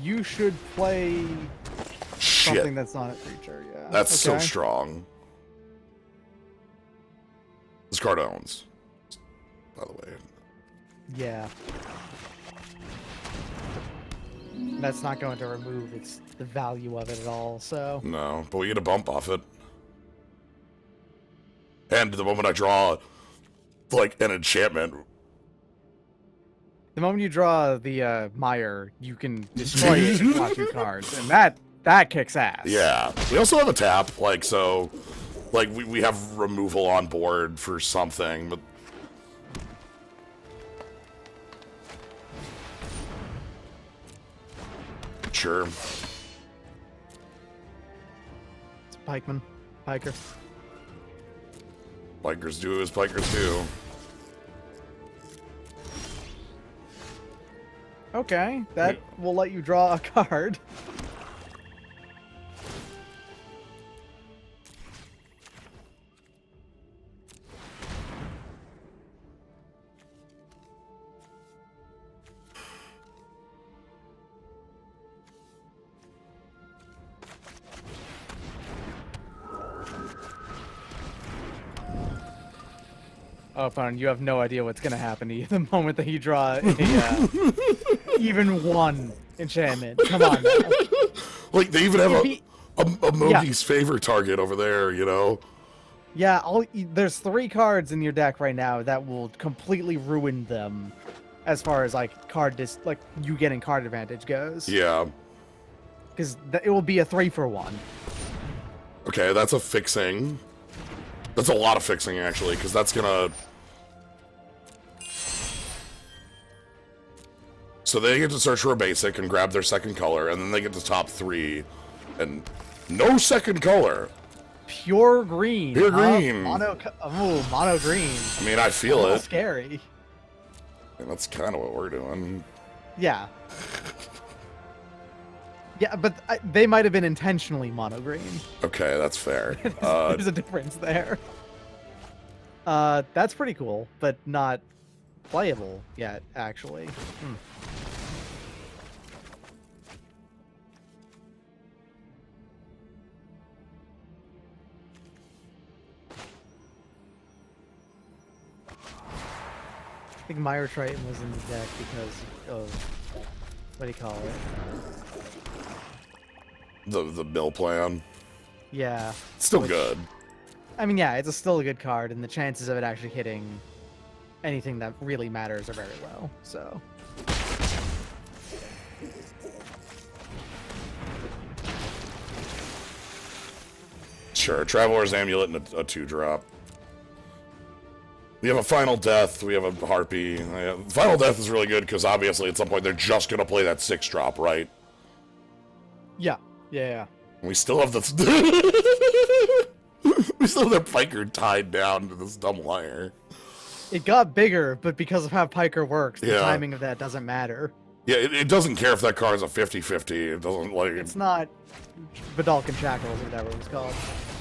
You should play Shit. something that's not a creature, yeah. That's so Okay. strong. This card owns, by the way. Yeah. That's not going to remove the value of it at all, so. No, but we get a bump off it. And the moment I draw, like, an enchantment. The moment you draw the mire, you can destroy it and draw 2 cards, and that kicks ass. Yeah. We also have a tap, like, so, like, we have removal on board for something, but... Sure. It's Pikeman. Piker. Pikers do as pikers do. Okay, that will let you draw a card. Oh, fine. You have no idea what's going to happen to you the moment that you draw a, even 1 enchantment. Come on now. Like, they even have If he- a Mogi's favor target over there, you know? Yeah, there's 3 cards in your deck right now that will completely ruin them as far as like you getting card advantage goes. Yeah. Because it will be a 3-for-1. Okay, that's a fixing. That's a lot of fixing, actually, because that's gonna... So they get to search for a basic and grab their second color, and then they get to top 3, and no second color. Pure green. Pure green. Mono green. I mean, I feel it. Scary. And that's kind of what we're doing. Yeah. Yeah, but they might have been intentionally mono green. Okay, that's fair. There's a difference there. That's pretty cool, but not playable yet, actually. I think Meyer Triton was in the deck because of, what do you call it? The mill plan. Yeah. Still good. I mean, yeah, it's still a good card, and the chances of it actually hitting anything that really matters are very low, so... Sure, Traveler's Amulet and a 2-drop. We have a Final Death, we have a Harpy. Final Death is really good because obviously at some point they're just going to play that 6-drop, right? Yeah. Yeah. We still have the... we still have their Piker tied down to this dumb wire. It got bigger, but because of how Piker works, the Yeah. timing of that doesn't matter. Yeah, it doesn't care if that car is a 50-50. It doesn't, like... It's not Vidalcan Shackles or whatever it was called.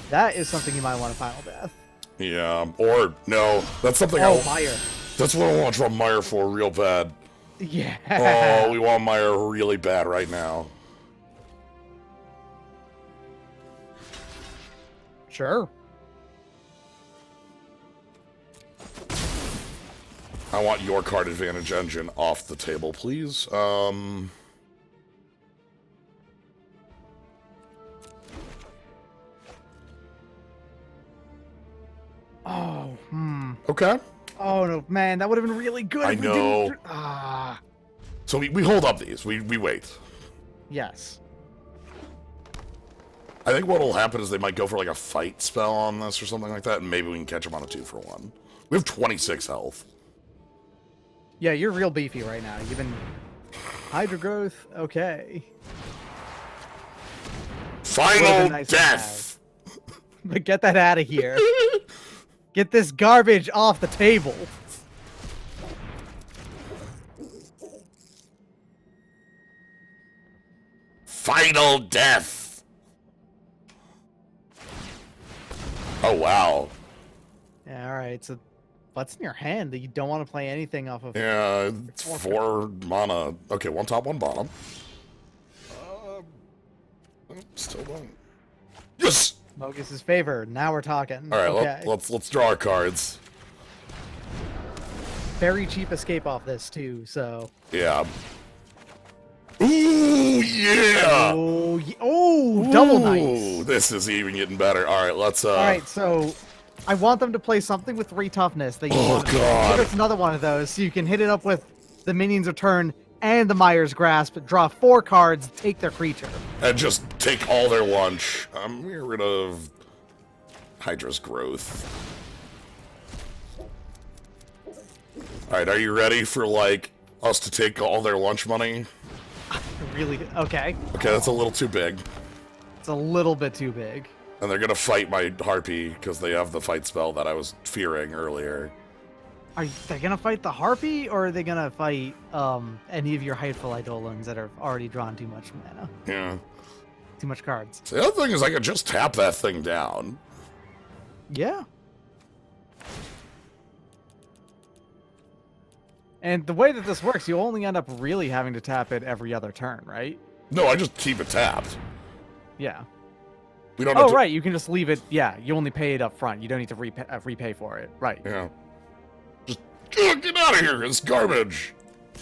That is something you might want to Final Death. Yeah, or... No, that's something Oh, Meyer. That's what I want to draw Meyer for real bad. Yeah. Oh, we want Meyer really bad right now. Sure. I want your card advantage engine off the table, please. Oh, Okay. Oh, no, man, that would have been really good. I if we know. didn't... Ah. So we hold up these. We wait. Yes. I think what will happen is they might go for like a fight spell on this or something like that, and maybe we can catch them on a 2-for-1. We have 26 health. Yeah, you're real beefy right now. You've been... Hydra growth, okay. Final nice death! But get that out of here. Get this garbage off the table. Final death! Oh, wow. Yeah, alright, so what's in your hand that you don't want to play anything off of? Yeah, it's 4 mana. Okay, 1 top, 1 bottom. Still don't. Yes! Mogus's favor. Now we're talking. All right, okay. let's draw our cards. Very cheap escape off this too. So. Yeah. Ooh yeah. Oh, double nice. This is even getting better. All right, let's. All right, so I want them to play something with 3 toughness. That you want. God. Give us another one of those, so you can hit it up with the Minions Return and the Myers Grasp. Draw 4 cards, take their creature, and just take all their lunch. I'm getting rid of Hydra's Growth. All right, are you ready for like us to take all their lunch money? Really? Okay. Okay, that's a little too big. It's a little bit too big. And they're gonna fight my Harpy because they have the fight spell that I was fearing earlier. Are they gonna fight the Harpy, or are they gonna fight any of your Hateful Eidolons that have already drawn too much mana? Yeah. Too much cards. So the other thing is I could just tap that thing down. Yeah. And the way that this works, you only end up really having to tap it every other turn, right? No, I just keep it tapped. Yeah. We don't. Oh, have to... right. You can just leave it. Yeah, you only pay it up front. You don't need to repay for it. Right. Yeah. Just get out of here. It's garbage.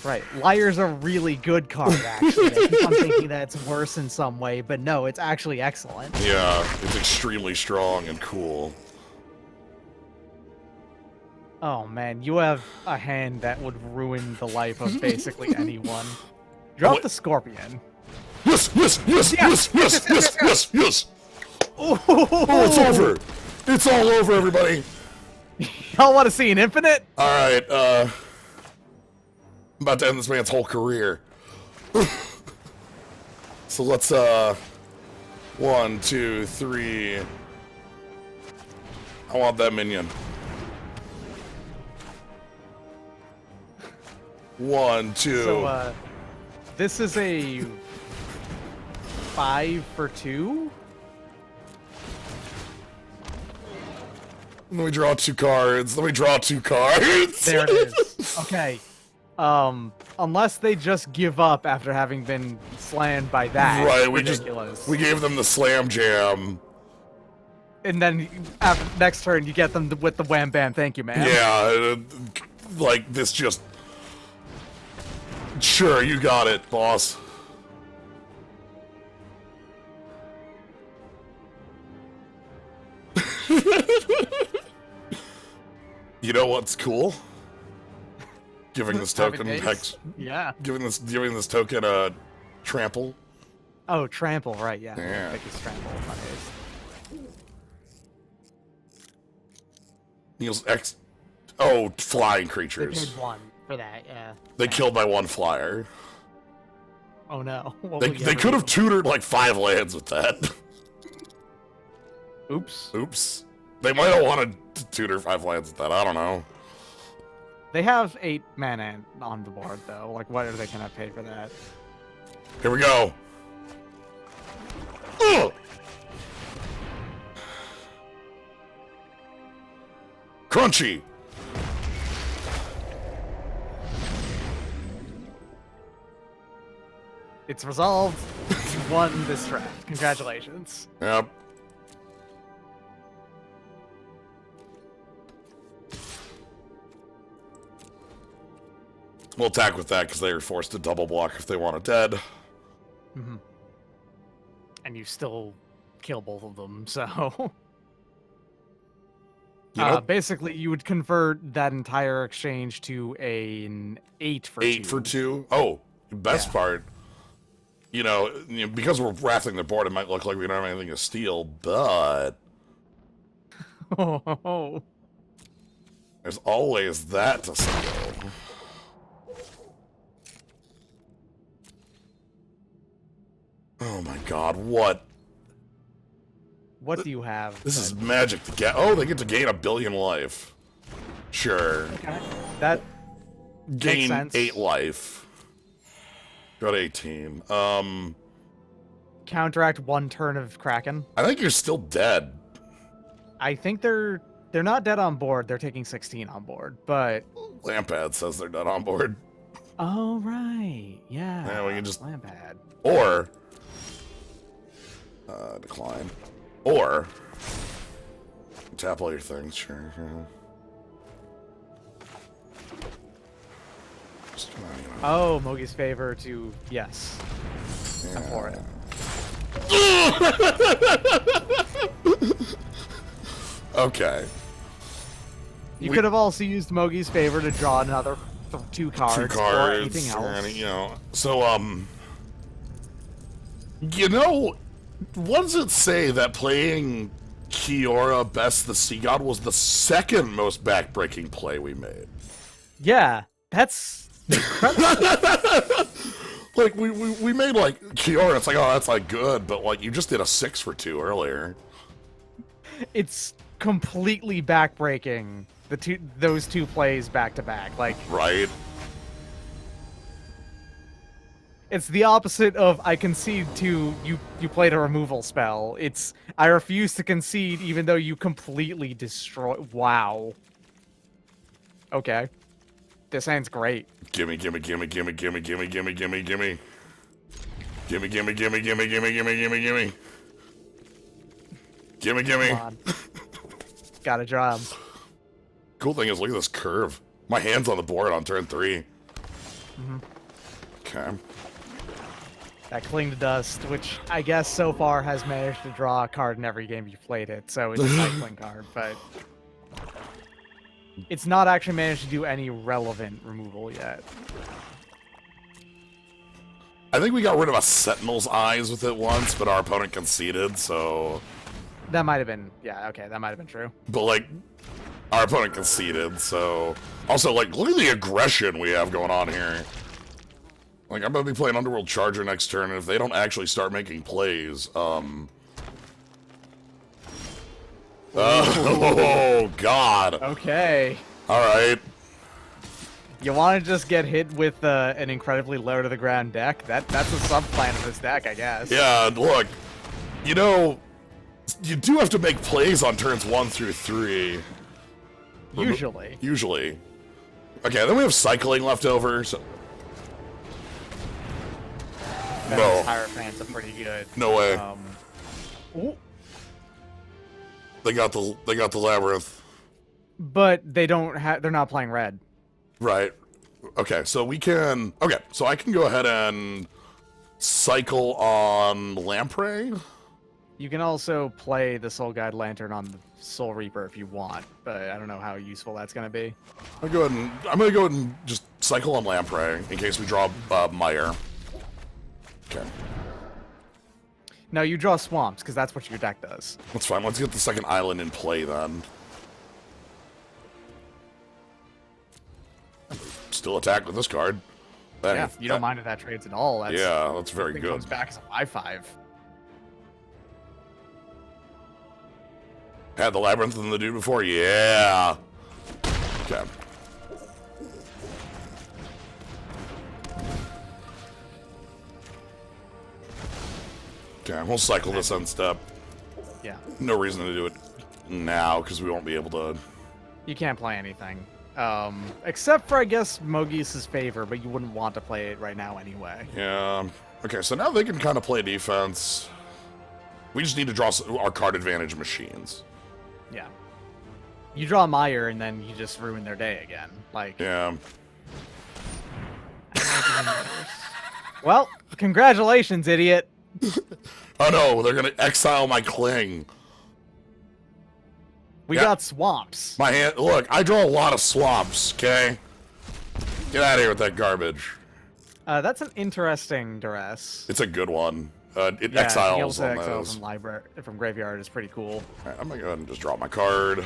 Right. Liar's a really good card, actually. I keep on thinking that it's worse in some way, but no, it's actually excellent. Yeah, it's extremely strong and cool. Oh man, you have a hand that would ruin the life of basically anyone. Drop the Scorpion. Yes, yes, yes, yes, yes, yes, yes, yes. Oh, Oh, it's over. It's all over, everybody. Y'all want to see an infinite? All right, I'm about to end this man's whole career. So let's, 1, 2, 3. I want that minion. 1, 2. So, this is a 5 for 2? Let me draw 2 cards. Let me draw 2 cards. There it is. Okay. Unless they just give up after having been slammed by that. Right, Ridiculous. we gave them the slam jam. And then after next turn, you get them with the wham bam. Thank you, man. Yeah, like this just. Sure, you got it, boss. You know what's cool? Giving this token hex. Yeah. Giving this token a trample. Oh, trample, right? Yeah. Yeah. I think it's trample. in my case. Heals X. Oh, flying They creatures. paid 1 for that, yeah. They killed my 1 flyer. Oh no. What They will you they ever could have do? tutored like 5 lands with that. Oops. Oops. They might have wanted to tutor 5 lands with that. I don't know. They have 8 mana on the board though. Like, what are they gonna pay for that? Here we go. Ugh! Crunchy. It's resolved. You won this draft. Congratulations. Yep. We'll attack with that because they are forced to double block if they want it dead. Mm-hmm. And you still kill both of them, so... You know, basically, you would convert that entire exchange to an 8 for 8 2. for 2. Oh, best Yeah. part. You know, because we're wrathing the board, it might look like we don't have anything to steal, but Oh, there's always that to steal. Oh my god, what? what do you have? This is magic to get. Oh, they get to gain 1 billion life. Sure. Okay. That Gain sense. 8 life. Got 18. counteract 1 turn of Kraken. I think you're still dead. I think they're not dead on board. They're taking 16 on board, but Lampad says they're not on board. oh right, yeah. Yeah, we can just Lampad. or decline, or tap all your things. Sure. Just, Oh, Mogi's favor to yes. I'm for it. Okay. You We- could have also used Mogi's favor to draw another 2 cards, 2 or cards. anything else. And, you know, so you know, what does it say that playing Kiora Best the Sea God was the 2nd most backbreaking play we made? Yeah, that's incredible. Like we made like Kiora, it's like, oh, that's like good, but like you just did a 6 for 2 earlier. It's completely backbreaking those two plays back to back. Like, Right? it's the opposite of I concede to you played a removal spell. It's I refuse to concede even though you completely destroy. Wow. Okay. This hand's great. Gimme, gimme, gimme, gimme, gimme, gimme, gimme, gimme, gimme. Gimme, gimme, gimme, gimme, gimme, gimme, gimme, gimme. Gimme, gimme. Come on. Got a job. Cool thing is, look at this curve. My hand's on the board on turn 3. Okay. That Cling to Dust, which I guess so far has managed to draw a card in every game you've played it, so it's a cycling card, but it's not actually managed to do any relevant removal yet. I think we got rid of a Sentinel's Eyes with it once, but our opponent conceded, so... That might have been, yeah, okay, that might have been true. But, like, our opponent conceded, so... Also, like, look at the aggression we have going on here. Like, I'm gonna be playing Underworld Charger next turn, and if they don't actually start making plays, oh, God. Okay. Alright. You want to just get hit with an incredibly low-to-the-ground deck? That's a sub-plan of this deck, I guess. Yeah, look, you know, you do have to make plays on turns 1 through 3. Usually. Usually. Okay, then we have cycling left over, so... No. Hierophants are pretty good. No way. Ooh. They got the Labyrinth. But they don't have. They're not playing red. Right. Okay, so we can... Okay, so I can go ahead and cycle on Lamprey. You can also play the Soul Guide Lantern on the Soul Reaper if you want, but I don't know how useful that's going to be. I'm gonna go ahead and just cycle on Lamprey in case we draw Mire. Okay. No, you draw swamps, because that's what your deck does. That's fine. Let's get the second island in play then. Still attack with this card. Yeah, you don't mind if that trades at all. That's, yeah, that's very good. Comes back as a 5/5. Had the Labyrinth and the dude before? Yeah. Okay. Okay, we'll cycle this on step. Yeah. No reason to do it now, because we won't be able to... You can't play anything. Except for, I guess, Mogius's Favor, but you wouldn't want to play it right now anyway. Yeah. Okay, so now they can kind of play defense. We just need to draw our card advantage machines. Yeah. You draw Mire, and then you just ruin their day again. Like... Yeah. Well, congratulations, idiot. Oh no, they're gonna exile my Cling. We got swamps. My hand. Look, I draw a lot of swamps. Okay, get out of here with that garbage. That's an interesting duress. It's a good one. It Yeah, exiles on exile those. from library from graveyard is pretty cool. Right, I'm gonna go ahead and just draw my card.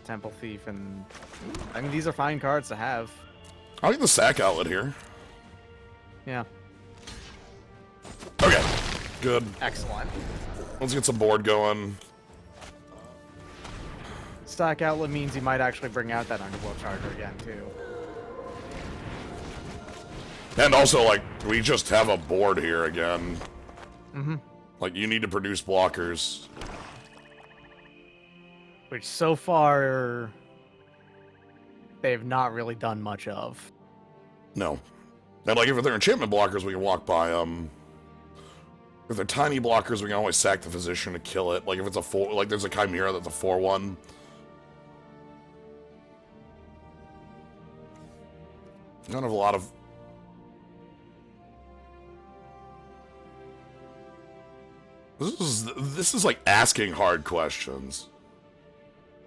Temple Thief and I mean these are fine cards to have. I'll get the sack outlet here. Yeah. Okay, good. Excellent. Let's get some board going. Stack outlet means you might actually bring out that Underworld Charger again too. And also, like, we just have a board here again. Mm-hmm. Like, you need to produce blockers. Which so far they've not really done much of. No. And, like, if they're enchantment blockers, we can walk by them. If they're tiny blockers, we can always sack the Physician to kill it. Like, if it's a 4... Like, there's a Chimera that's a 4/1. I don't have a lot of... This is like asking hard questions.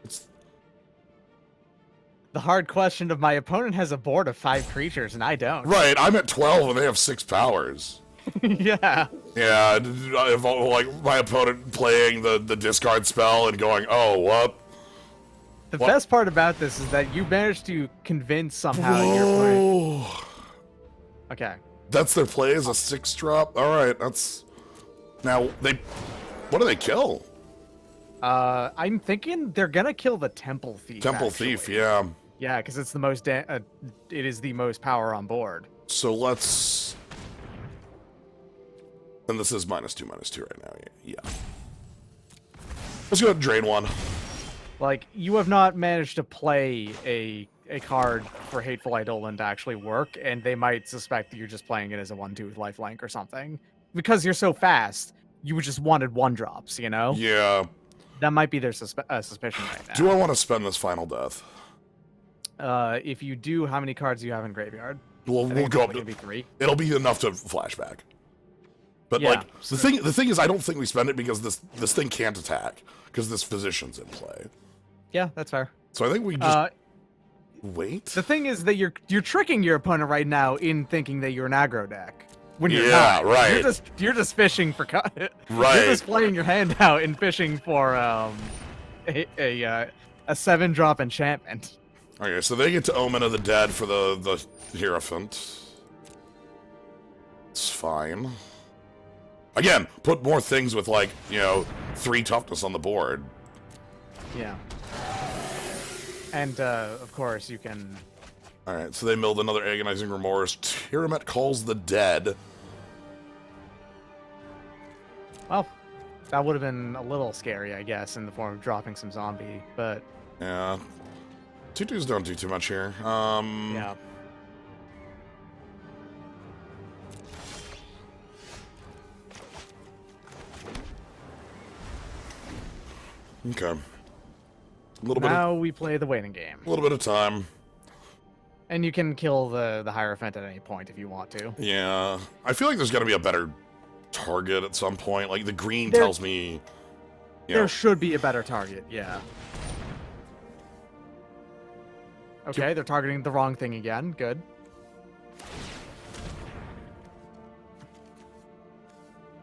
It's... The hard question of my opponent has a board of 5 creatures and I don't. Right, I'm at 12 and they have 6 powers. Yeah. Yeah, if, like my opponent playing the discard spell and going, oh, what? The best part about this is that you managed to convince somehow your opponent. Okay. That's their play as a 6-drop? Alright, that's... Now, what do they kill? I'm thinking they're gonna kill the Temple Thief. Temple actually. Thief, yeah. Yeah, because it's the most. It is the most power on board. So let's. And this is -2/-2 right now. Yeah. Let's go ahead and drain one. Like you have not managed to play a card for Hateful Eidolon to actually work, and they might suspect that you're just playing it as a 1/2 with lifelink or something. Because you're so fast, you just wanted 1-drops, you know? Yeah. That might be their suspicion right now. Do I want to spend this final death? If you do, how many cards do you have in graveyard? We'll I think we'll it's go up only to. gonna be 3. It'll be enough to flashback. But Yeah, like the thing is, I don't think we spend it because this thing can't attack because this physician's in play. Yeah, that's fair. So I think we just wait. The thing is that you're tricking your opponent right now in thinking that you're an aggro deck. When you're Yeah, not. right. You're just fishing for Right. You're just playing your hand out and fishing for a 7-drop enchantment. Okay, so they get to Omen of the Dead for the Hierophant. It's fine. Again, put more things with, like, 3 toughness on the board. Yeah. And, of course, you can... Alright, so they milled another Agonizing Remorse. Tyramet calls the dead. Well, that would have been a little scary, I guess, in the form of dropping some zombie, but... Yeah. 2/2s don't do too much here. Yeah. Okay. Now we play the waiting game. A little bit of time. And you can kill the Hierophant at any point if you want to. Yeah. I feel like there's got to be a better target at some point. Like, the green tells me... There should be a better target, yeah. Okay, they're targeting the wrong thing again. Good.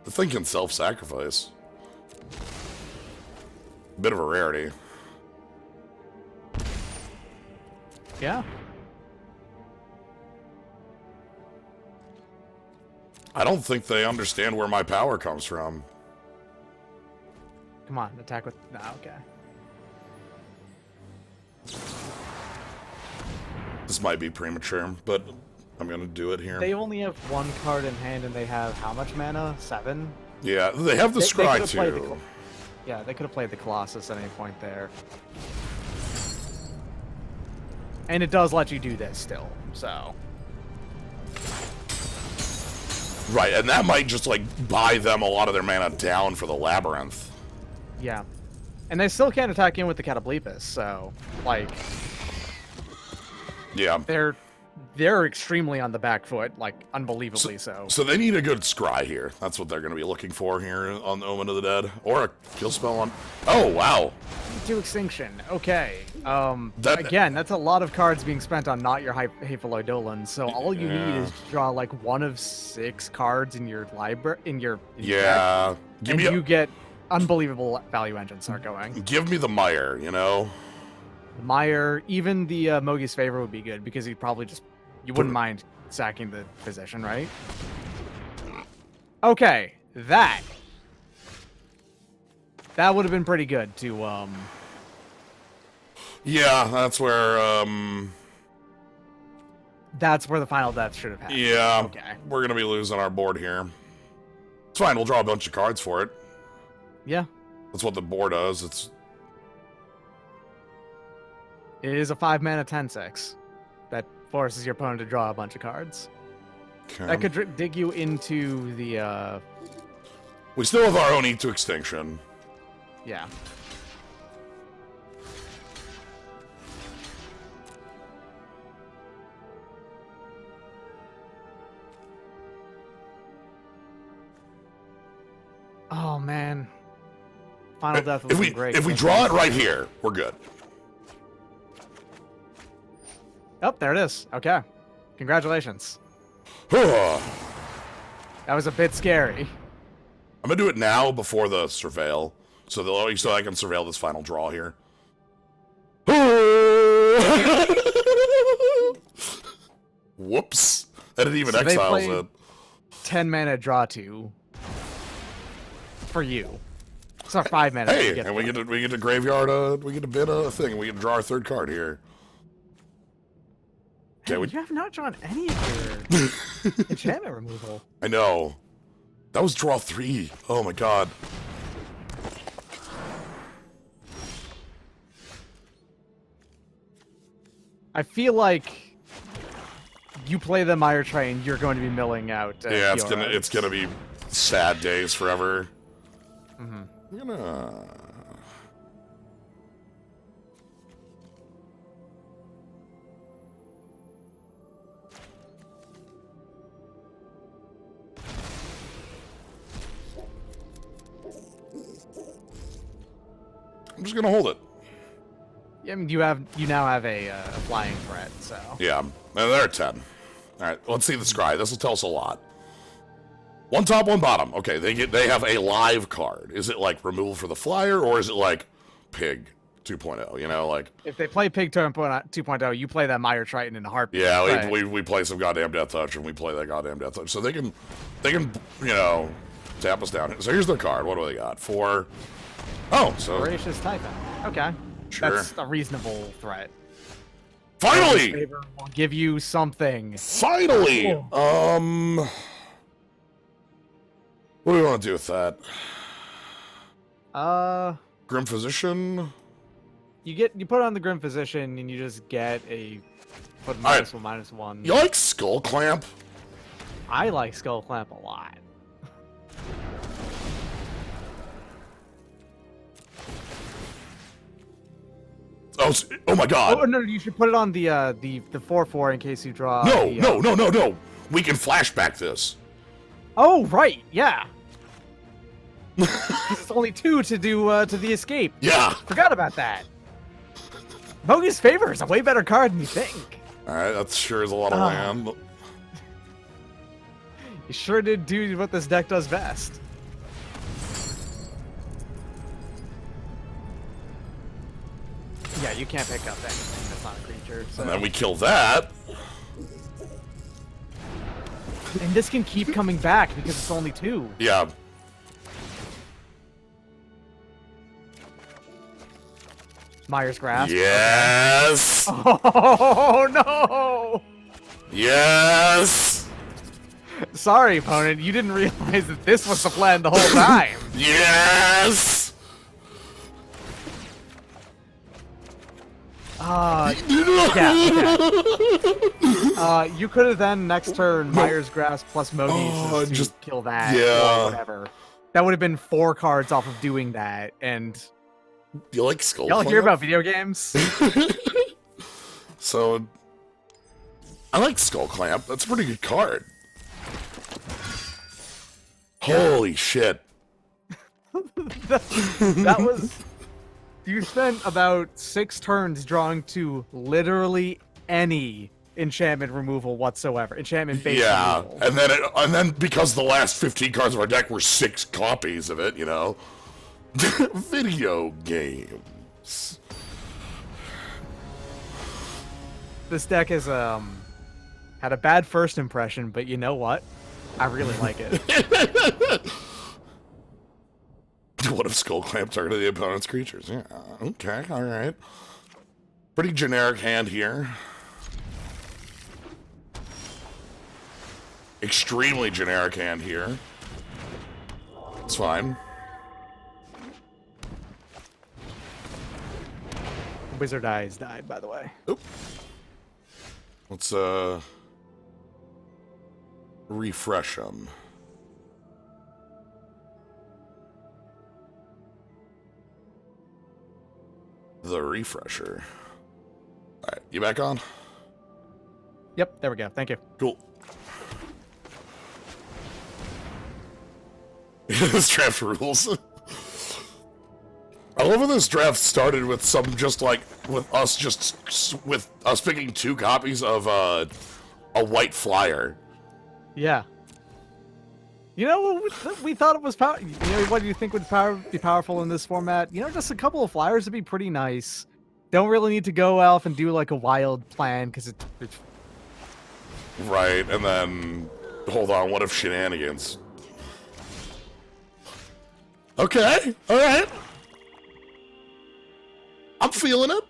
The thing can self-sacrifice. Bit of a rarity. Yeah. I don't think they understand where my power comes from. Come on, attack with... No, okay. This might be premature, but I'm gonna do it here. They only have 1 card in hand and they have how much mana? 7? Yeah, they have the Scry too. Yeah, they could have played the Colossus at any point there. And it does let you do this still, so... Right, and that might just, like, buy them a lot of their mana down for the Labyrinth. Yeah. And they still can't attack in with the Cataplepus, so, like... Yeah. They're extremly on the back foot, like, unbelievably so. So they need a good Scry here. That's what they're going to be looking for here on Omen of the Dead. Or a kill spell on... Oh, wow. To Extinction. Okay. Again, that's a lot of cards being spent on not your Hateful Eidolon, so all you need is to draw, like, 1 of 6 cards in your library, in your Yeah. deck, and you get unbelievable value engines start going. Give me the Mire, you know? Mire, even the Mogi's Favor would be good, because he'd probably just... You wouldn't mind sacking the Physician, right? Okay, that would have been pretty good to, Yeah, that's where, That's where the final death should have happened. Yeah, okay. We're gonna be losing our board here. It's fine, we'll draw a bunch of cards for it. Yeah. That's what the board does, It is a 5-mana 10/6 that forces your opponent to draw a bunch of cards. Okay. That could dig you into the, We still have our own Eat to Extinction. Yeah. Oh, man. Final death would be great. If we draw it right here, we're good. Oh, there it is. Okay. Congratulations. I'm That was a bit scary. gonna do it now before the Surveil, so I can surveil this final draw here. Whoops! I didn't even exiles it. 10-mana draw 2 for you. It's our 5-mana. Hey, and we get to graveyard. We get to bid a thing. We get to draw our 3rd card here. Hey, you have not drawn any of your enchantment removal. I know. That was draw 3. Oh my god. I feel like you play the Mire Train, you're going to be milling out. Yeah, Kiora. it's gonna be sad days forever. Mm-hmm. I'm gonna. I'm just gonna hold it. I mean, you now have a flying threat, so. Yeah, and they're at 10. All right, let's see the scry. This will tell us a lot. One top, one bottom. Okay, they have a live card. Is it like removal for the flyer, or is it like Pig 2.0? You know, like If they play Pig 2.0, you play that Meyer Triton in a heartbeat. yeah, Right. we play some goddamn Death Touch, and we play that goddamn Death Touch. So they can you know, tap us down. So here's their card. What do they got? 4. Oh, so Voracious Typhon. Okay. Sure. That's a reasonable threat. finally, Favor will give you something. finally. Cool. What do we want to do with that? Grim Physician. You put on the Grim Physician and you just get a put Alright. -1/-1. You like Skull Clamp? I like Skull Clamp a lot. Oh my God! Oh no, you should put it on the 4/4 in case you draw. No! We can flashback this. Oh right, yeah. 'Cause it's only 2 to do to the escape. Yeah. Forgot about that. Bogus Favor is a way better card than you think. All right, that sure is a lot of land. You sure did do what this deck does best. Yeah, you can't pick up anything that's not a creature. So. And then we kill that. And this can keep coming back because it's only 2. Yeah. Myers Grasp. Yes. Oh no! Yes. Sorry, opponent. You didn't realize that this was the plan the whole time. Yes. Yeah, okay. You could have then next turn Myers Grasp plus Monies to just kill that yeah. or whatever. That would have been 4 cards off of doing that, and Do you like Skull y'all Clamp? hear about video games? So, I like Skull Clamp. That's a pretty good card. Holy shit. that was... You spent about 6 turns drawing to literally any enchantment removal whatsoever. Enchantment-based removal. and then because the last 15 cards of our deck were 6 copies of it, you know. Video games. This deck has had a bad first impression, but you know what? I really like it. What if Skull Clamp targeted the opponent's creatures? Yeah, okay, alright. Pretty generic hand here. Extremely generic hand here. It's fine. Wizard Eyes died, by the way. Oop. Let's, refresh them. The refresher. Alright, you back on? Yep, there we go. Thank you. Cool. This draft rules. I love how this draft started with with us picking 2 copies of a white flyer. Yeah. You know, we thought it was power. You know, what do you think would be powerful in this format? You know, just a couple of flyers would be pretty nice. Don't really need to go off and do like a wild plan because it's right. And then, hold on. What if shenanigans? Okay. All right. I'm feeling it.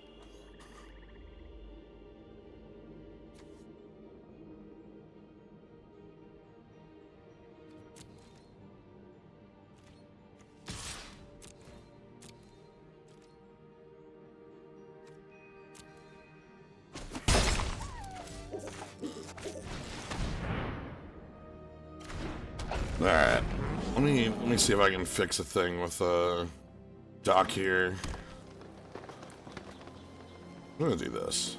All right. Let me see if I can fix a thing with Doc here. I'm gonna do this.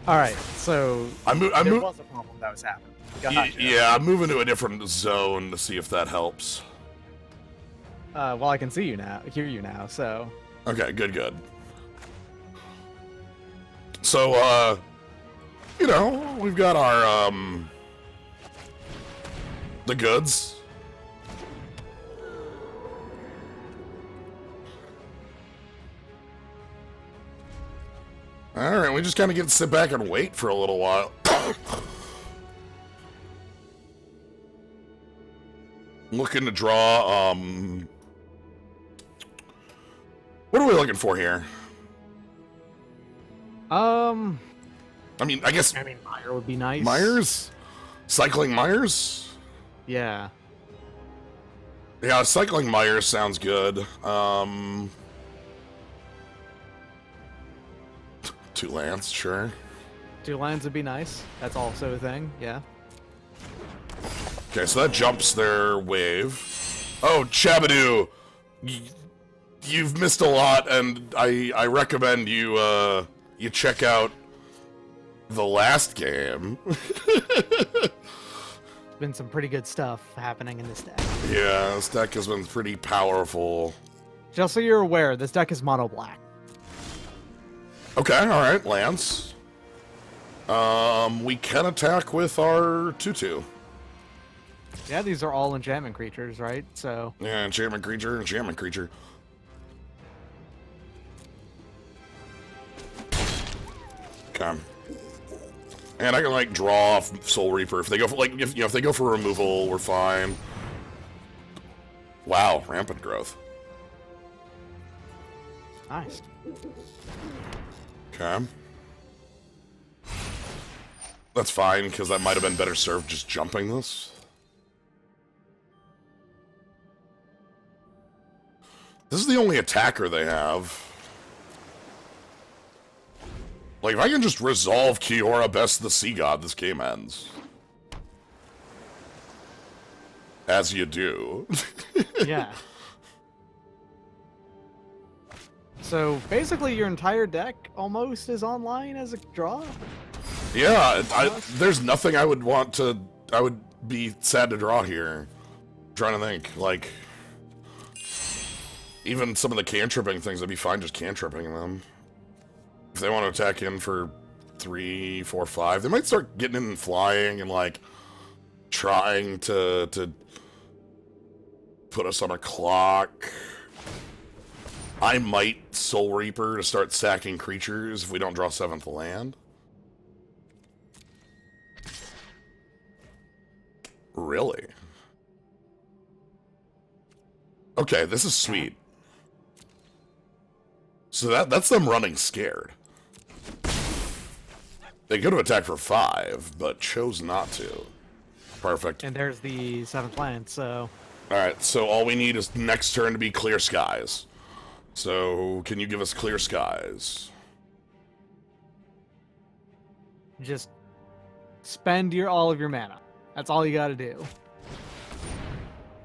all right. So there was a problem that was happening. Gotcha. Yeah, I'm moving to a different zone to see if that helps. Well, I can see you now, hear you now. So. Okay, good. So, you know, we've got our, the goods. Alright, we just kind of get to sit back and wait for a little while. Looking to draw, what are we looking for here? I mean, Meyer would be nice. Myers? Cycling Myers? Yeah. Yeah, cycling Myers sounds good. 2 lands, sure. 2 lands would be nice. That's also a thing, yeah. Okay, so that jumps their wave. Oh, Chabadoo! You've missed a lot, and I recommend you, you check out the last game. Been some pretty good stuff happening in this deck. Yeah, this deck has been pretty powerful. Just so you're aware, this deck is mono black. Okay, alright, lands. We can attack with our 2/2. Yeah, these are all enchantment creatures, right? So. Yeah, enchantment creature. Okay. And I can like draw off Soul Reaper if they go for if they go for removal, we're fine. Wow, rampant growth. Nice. Okay. That's fine, because that might have been better served just jumping this. This is the only attacker they have. Like, if I can just resolve Kiora Best the Sea God, this game ends. As you do. Yeah. So, basically your entire deck almost is online as a draw? Yeah, there's nothing I would want to... I would be sad to draw here. I'm trying to think, like... Even some of the cantripping things, I'd be fine just cantripping them. If they want to attack in for 3, 4, 5, they might start getting in and flying and, like, trying to put us on a clock. I might Soul Reaper to start sacking creatures if we don't draw 7th land. Really? Okay, this is sweet. So that's them running scared. They could have attacked for 5, but chose not to. Perfect. And there's the 7th land, so... Alright, so all we need is next turn to be clear skies. So, can you give us clear skies? Just spend all of your mana. That's all you gotta do.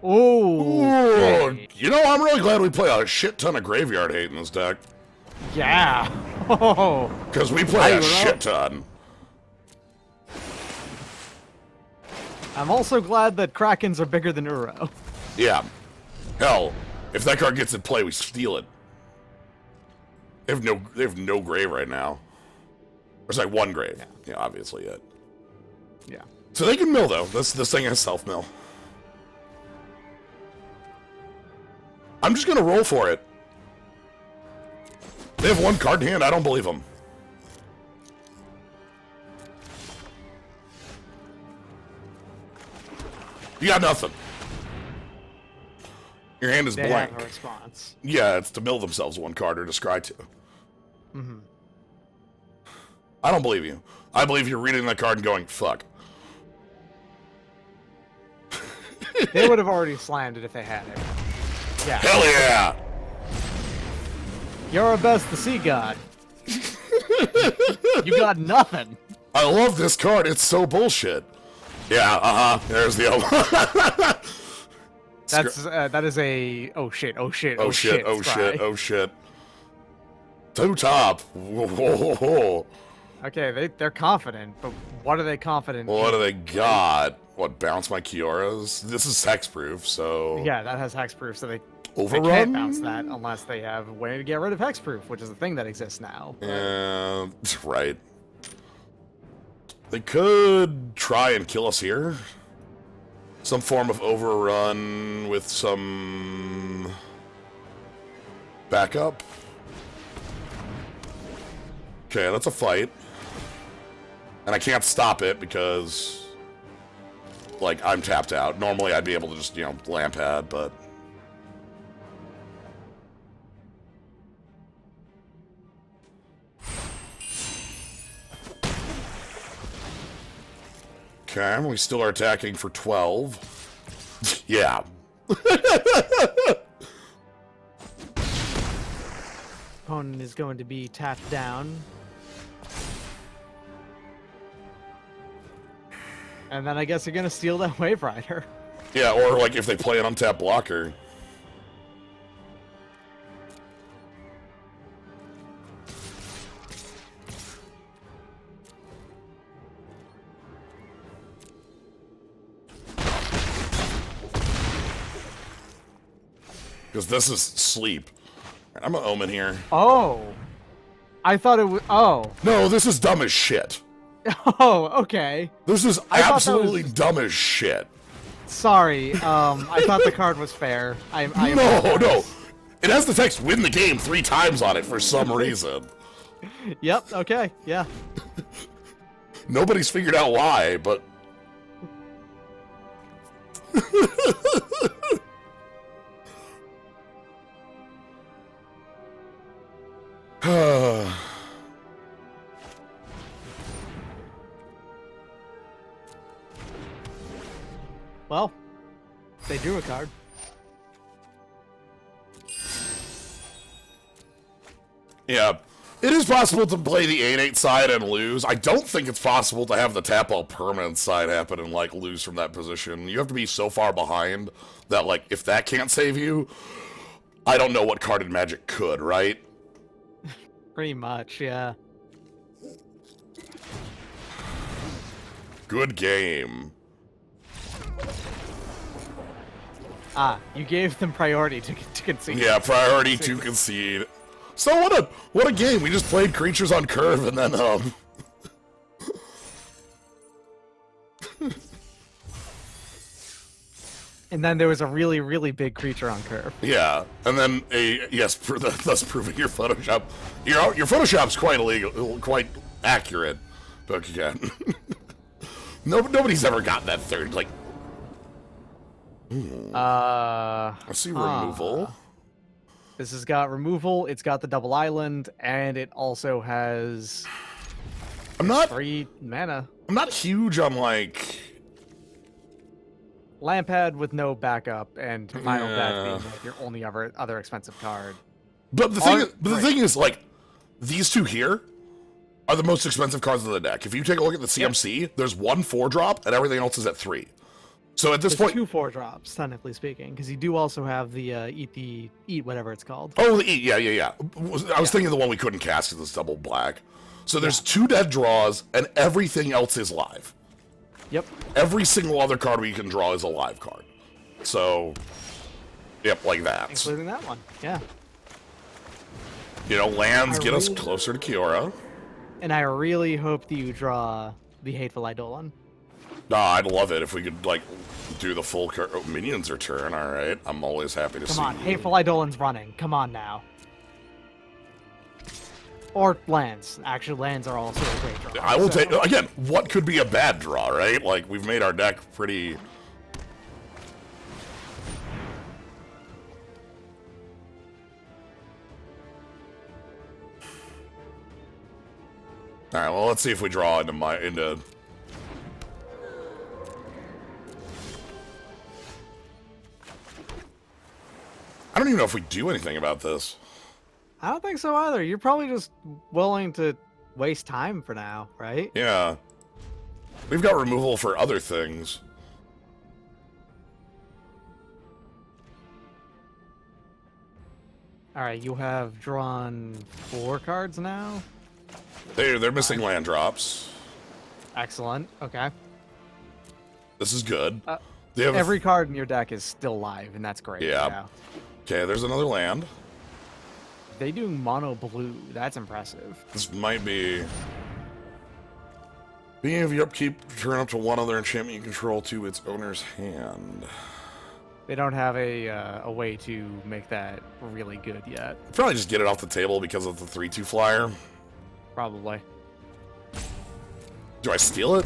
Ooh, okay. You know, I'm really glad we play a shit ton of graveyard hate in this deck. Yeah. Oh. Because we play a shit ton. I'm also glad that Krakens are bigger than Uro. Yeah. Hell, if that card gets in play, we steal it. They have no grave right now. There's like 1 grave. Yeah, obviously it. Yeah. So they can mill though. This thing has self mill. I'm just gonna roll for it. They have 1 card in hand. I don't believe them. You got nothing. Your hand is They blank. have a response. Yeah, it's to mill themselves 1 card or to scry 2. Mm-hmm. I don't believe you. I believe you're reading that card and going, fuck. They would have already slammed it if they had it. Yeah. Hell yeah! You're best the sea god. You got nothing. I love this card. It's so bullshit. Yeah, there's the other. That is a oh shit. Scry. 2 top. Whoa. Okay, they're confident, but what are they confident What do in? they got? What, bounce my Kioras? This is hexproof, so... Yeah, that has hexproof, so they They Overrun? can't bounce that unless they have a way to get rid of hexproof, which is a thing that exists now. Right. They could try and kill us here. Some form of overrun with some backup. Okay, that's a fight. And I can't stop it because, like, I'm tapped out. Normally I'd be able to just, you know, lamp pad, but... Okay, we still are attacking for 12. Yeah. Opponent is going to be tapped down. And then I guess you're going to steal that Wave Rider. Yeah, or like if they play an untapped blocker. Because this is sleep. I'm gonna omen here. Oh. I thought it was... Oh. No, this is dumb as shit. Oh, okay. This is I thought that absolutely was- dumb as shit. Sorry, I thought the card was fair. I No, apologize. no. It has the text win the game 3 times on it for some reason. Yep, okay, yeah. Nobody's figured out why, but... Well, they drew a card. Yeah. It is possible to play the 8-8 side and lose. I don't think it's possible to have the tap all permanent side happen and, like, lose from that position. You have to be so far behind that, like, if that can't save you, I don't know what card in Magic could, right? Pretty much, yeah. Good game. Ah, you gave them priority to concede. Yeah, priority to concede. So what a game. We just played creatures on curve and then And then there was a really, really big creature on curve. yeah, and then thus proving your Photoshop your Photoshop's quite illegal, quite accurate. But again, nobody's ever gotten that third. Like, I see removal. This has got removal, it's got the double island, and it also has I'm not 3 mana. I'm not huge on like. Lampad with no backup, and final Yeah. deck being like your only other expensive card. But the thing is, like, these two here are the most expensive cards in the deck. If you take a look at the CMC, there's 1 4-drop, and everything else is at 3. So at this There's point, 2 4-drops, technically speaking, because you do also have the eat whatever it's called. oh, the E, yeah. I was thinking of the one we couldn't cast because it's double black. So there's 2 dead draws, and everything else is live. Yep. Every single other card we can draw is a live card. So, yep, like that. Including that one, yeah. You know, lands I get us really- closer to Kiora. And I really hope that you draw the Hateful Eidolon. Nah, I'd love it if we could, like, do the full minions return, alright. I'm always happy to see. Come on, Hateful Eidolon's running. Come on now. Or lands. Actually, lands are also a great draw. I will so- take, again, what could be a bad draw, right? Like, we've made our deck pretty... Alright, well, let's see if we draw into... I don't even know if we do anything about this. I don't think so either. You're probably just willing to waste time for now, right? Yeah. We've got removal for other things. Alright, you have drawn 4 cards now. They're missing land drops. Excellent. Okay. This is good. They have Every card in your deck is still live, and that's great. Yeah. Okay, there's another land. They do mono blue. That's impressive. This might be... Beginning of your upkeep, turn up to one other enchantment you control to its owner's hand. They don't have a way to make that really good yet. Probably just get it off the table because of the 3/2 flyer. Probably. Do I steal it?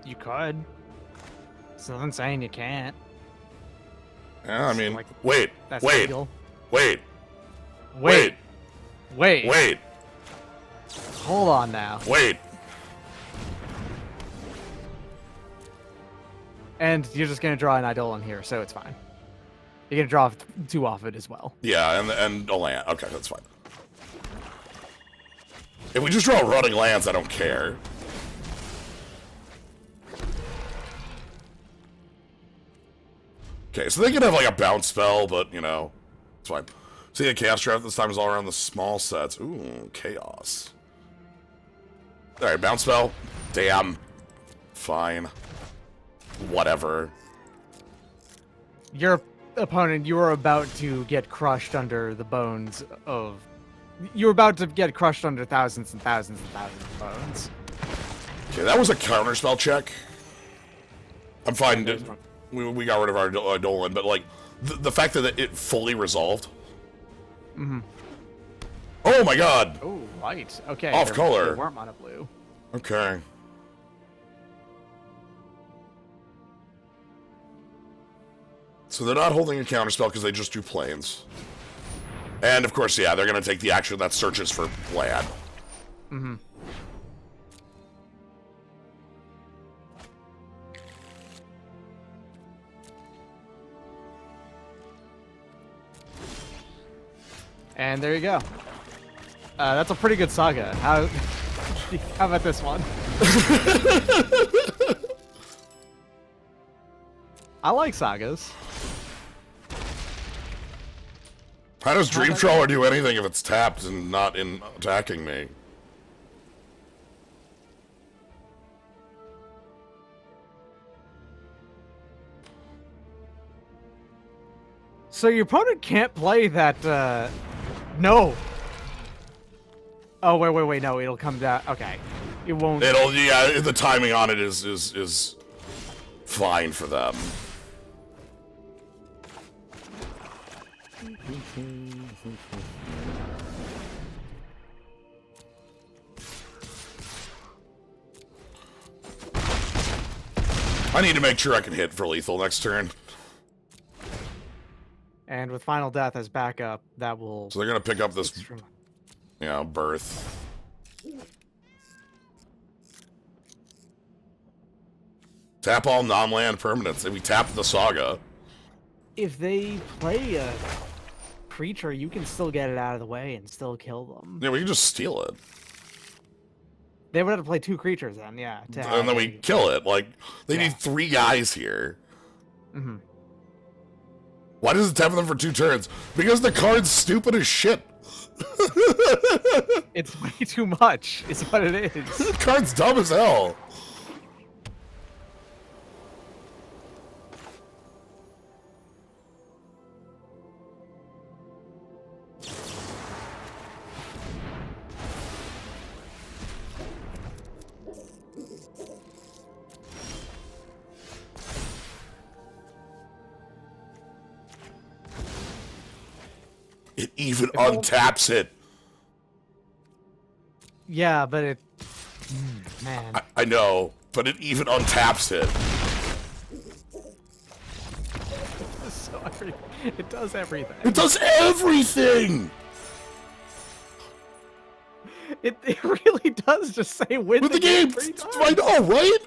You could. There's nothing saying you can't. Yeah, I mean, Like, wait, That's wait, legal. wait, Wait. wait, Wait. wait, Hold on now. wait. And you're just gonna draw an Eidolon here, so it's fine. You're gonna draw 2 off it as well. Yeah, and a land. Okay, that's fine. If we just draw running lands, I don't care. Okay, so they can have like a bounce spell, but you know, it's fine. See, the chaos draft this time is all around the small sets. Ooh, chaos. All right, bounce spell. Damn. Fine. Whatever. Your opponent, you are about to get crushed under the bones of... You're about to get crushed under thousands and thousands and thousands of bones. Okay, that was a counterspell check. I'm fine. We got rid of our Dolan, but like the fact that it fully resolved. Mm-hmm. Oh my god. Oh, white. Okay. Off color. They weren't mono blue. Okay. So they're not holding a counterspell because they just do planes. And of course, yeah, they're gonna take the action that searches for land. Mm-hmm. And there you go. That's a pretty good saga. How about this one? I like sagas. How does Dream Trawler do anything if it's tapped and not in attacking me? So your opponent can't play that, no. Oh, wait, no, it'll come down, okay. It won't. It'll, yeah, the timing on it is fine for them. I need to make sure I can hit for lethal next turn. And with Final Death as backup, that will... So they're gonna pick up this, you know, birth. Tap all non-land permanents. We tap the Saga. If they play a creature, you can still get it out of the way and still kill them. Yeah, we can just steal it. They would have to play 2 creatures then, yeah. And then we kill it. Like, they need 3 guys here. Mm-hmm. Why does it tap them for 2 turns? Because the card's stupid as shit. It's way too much, is what it is. The card's dumb as hell. It even untaps it. Yeah, but it... man. I know, but it even untaps it. Sorry. It does everything. It does everything! It really does just say win With the game! 3 times. I know, right?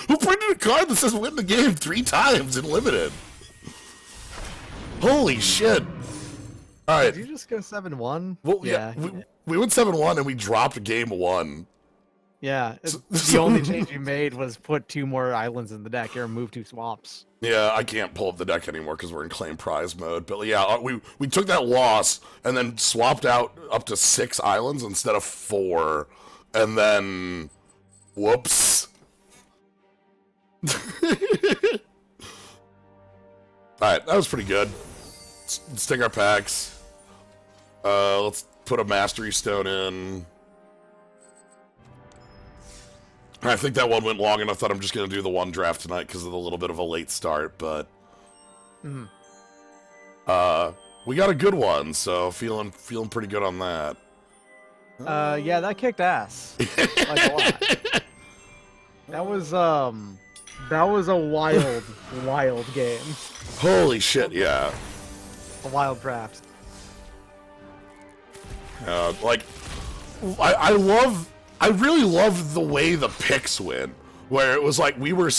Who printed a card that says win the game 3 times in limited? Holy shit. Alright. Did you just go 7-1? Well, yeah, we went 7-1 and we dropped game 1. Yeah, the only change you made was put 2 more islands in the deck. You removed 2 swamps. Yeah, I can't pull up the deck anymore because we're in claim prize mode. But yeah, we took that loss and then swapped out up to 6 islands instead of 4. And then... whoops. Alright, that was pretty good. Let's take our packs. Let's put a Mastery Stone in. I think that one went long enough that I'm just going to do the one draft tonight because of the little bit of a late start, but... we got a good one, so feeling pretty good on that. Yeah, that kicked ass. Like a lot. That was a wild game. Holy shit, yeah. A wild draft. Like, I really love the way the picks went, where it was like we were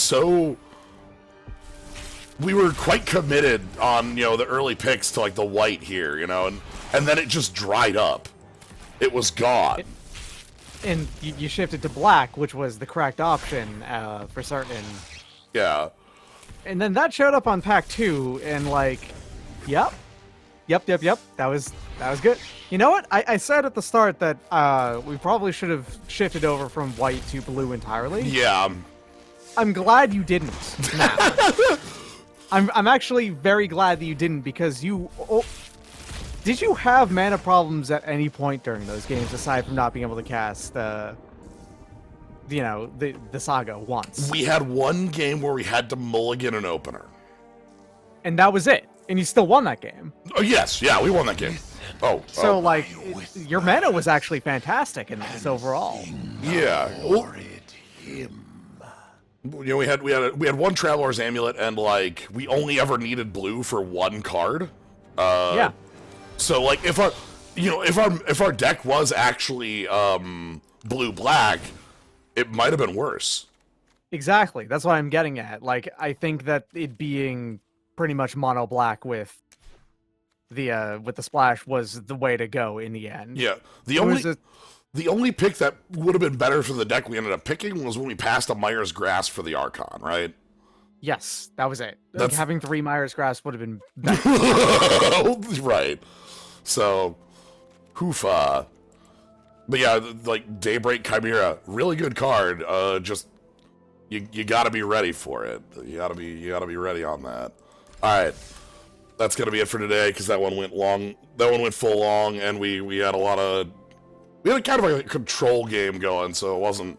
quite committed on, you know, the early picks to like the white here, you know, and then it just dried up. It was gone. And you shifted to black, which was the correct option for certain. Yeah. And then that showed up on pack 2, and like, yep. That was good. You know what? I said at the start that we probably should have shifted over from white to blue entirely. Yeah. I'm glad you didn't. Now. I'm actually very glad that you didn't, because you... did you have mana problems at any point during those games, aside from not being able to cast, you know, the Saga once? We had one game where we had to mulligan an opener. And that was it. And you still won that game. Oh, yes. Yeah, we won that game. Oh. So, like, your mana was actually fantastic in this overall. Yeah. Well, you know, we had one Traveler's Amulet, and like we only ever needed blue for one card. Yeah. So like if our deck was actually blue black, it might have been worse. Exactly. That's what I'm getting at. Like, I think that it being pretty much mono black with the splash was the way to go in the end. Yeah. The only pick that would have been better for the deck we ended up picking was when we passed a Mire's Grasp for the Archon, right? Yes, that was it. Like, having 3 Mire's Grasp would have been better. Right. So, hoofa. But yeah, like Daybreak Chimera, really good card. Just you gotta be ready for it. You gotta be ready on that. All right, that's gonna be it for today because that one went long. That one went full long, and we had we had kind of a control game going, so it wasn't,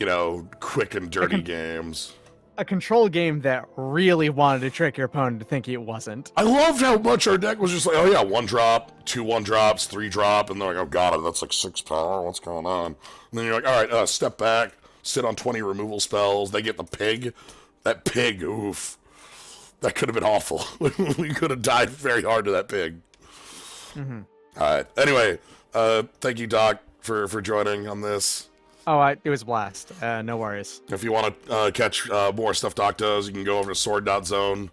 you know, quick and dirty games. A control game that really wanted to trick your opponent to think it wasn't. I loved how much our deck was just like, oh yeah, 1-drop, 2 1-drops, 3-drop, and they're like, oh god, that's like 6 power, what's going on? And then you're like, alright, step back, sit on 20 removal spells, they get the pig. That pig, oof. That could have been awful. We could have died very hard to that pig. Alright, anyway, thank you, Doc, for joining on this. Oh, it was a blast. No worries. If you want to catch more stuff Doc does, you can go over to sword.zone.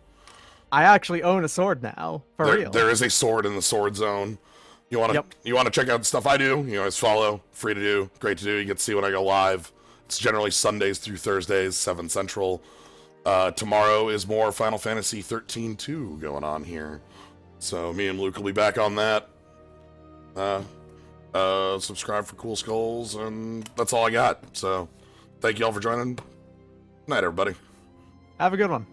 I actually own a sword now, for real. There is a sword in the sword zone. You want to check out the stuff I do, you know, it's follow, free to do, great to do. You get to see when I go live. It's generally Sundays through Thursdays, 7 Central. Tomorrow is more Final Fantasy 13-2 going on here. So me and Luke will be back on that. Subscribe for cool skulls, and that's all I got. So thank you all for joining. Night, everybody. Have a good one.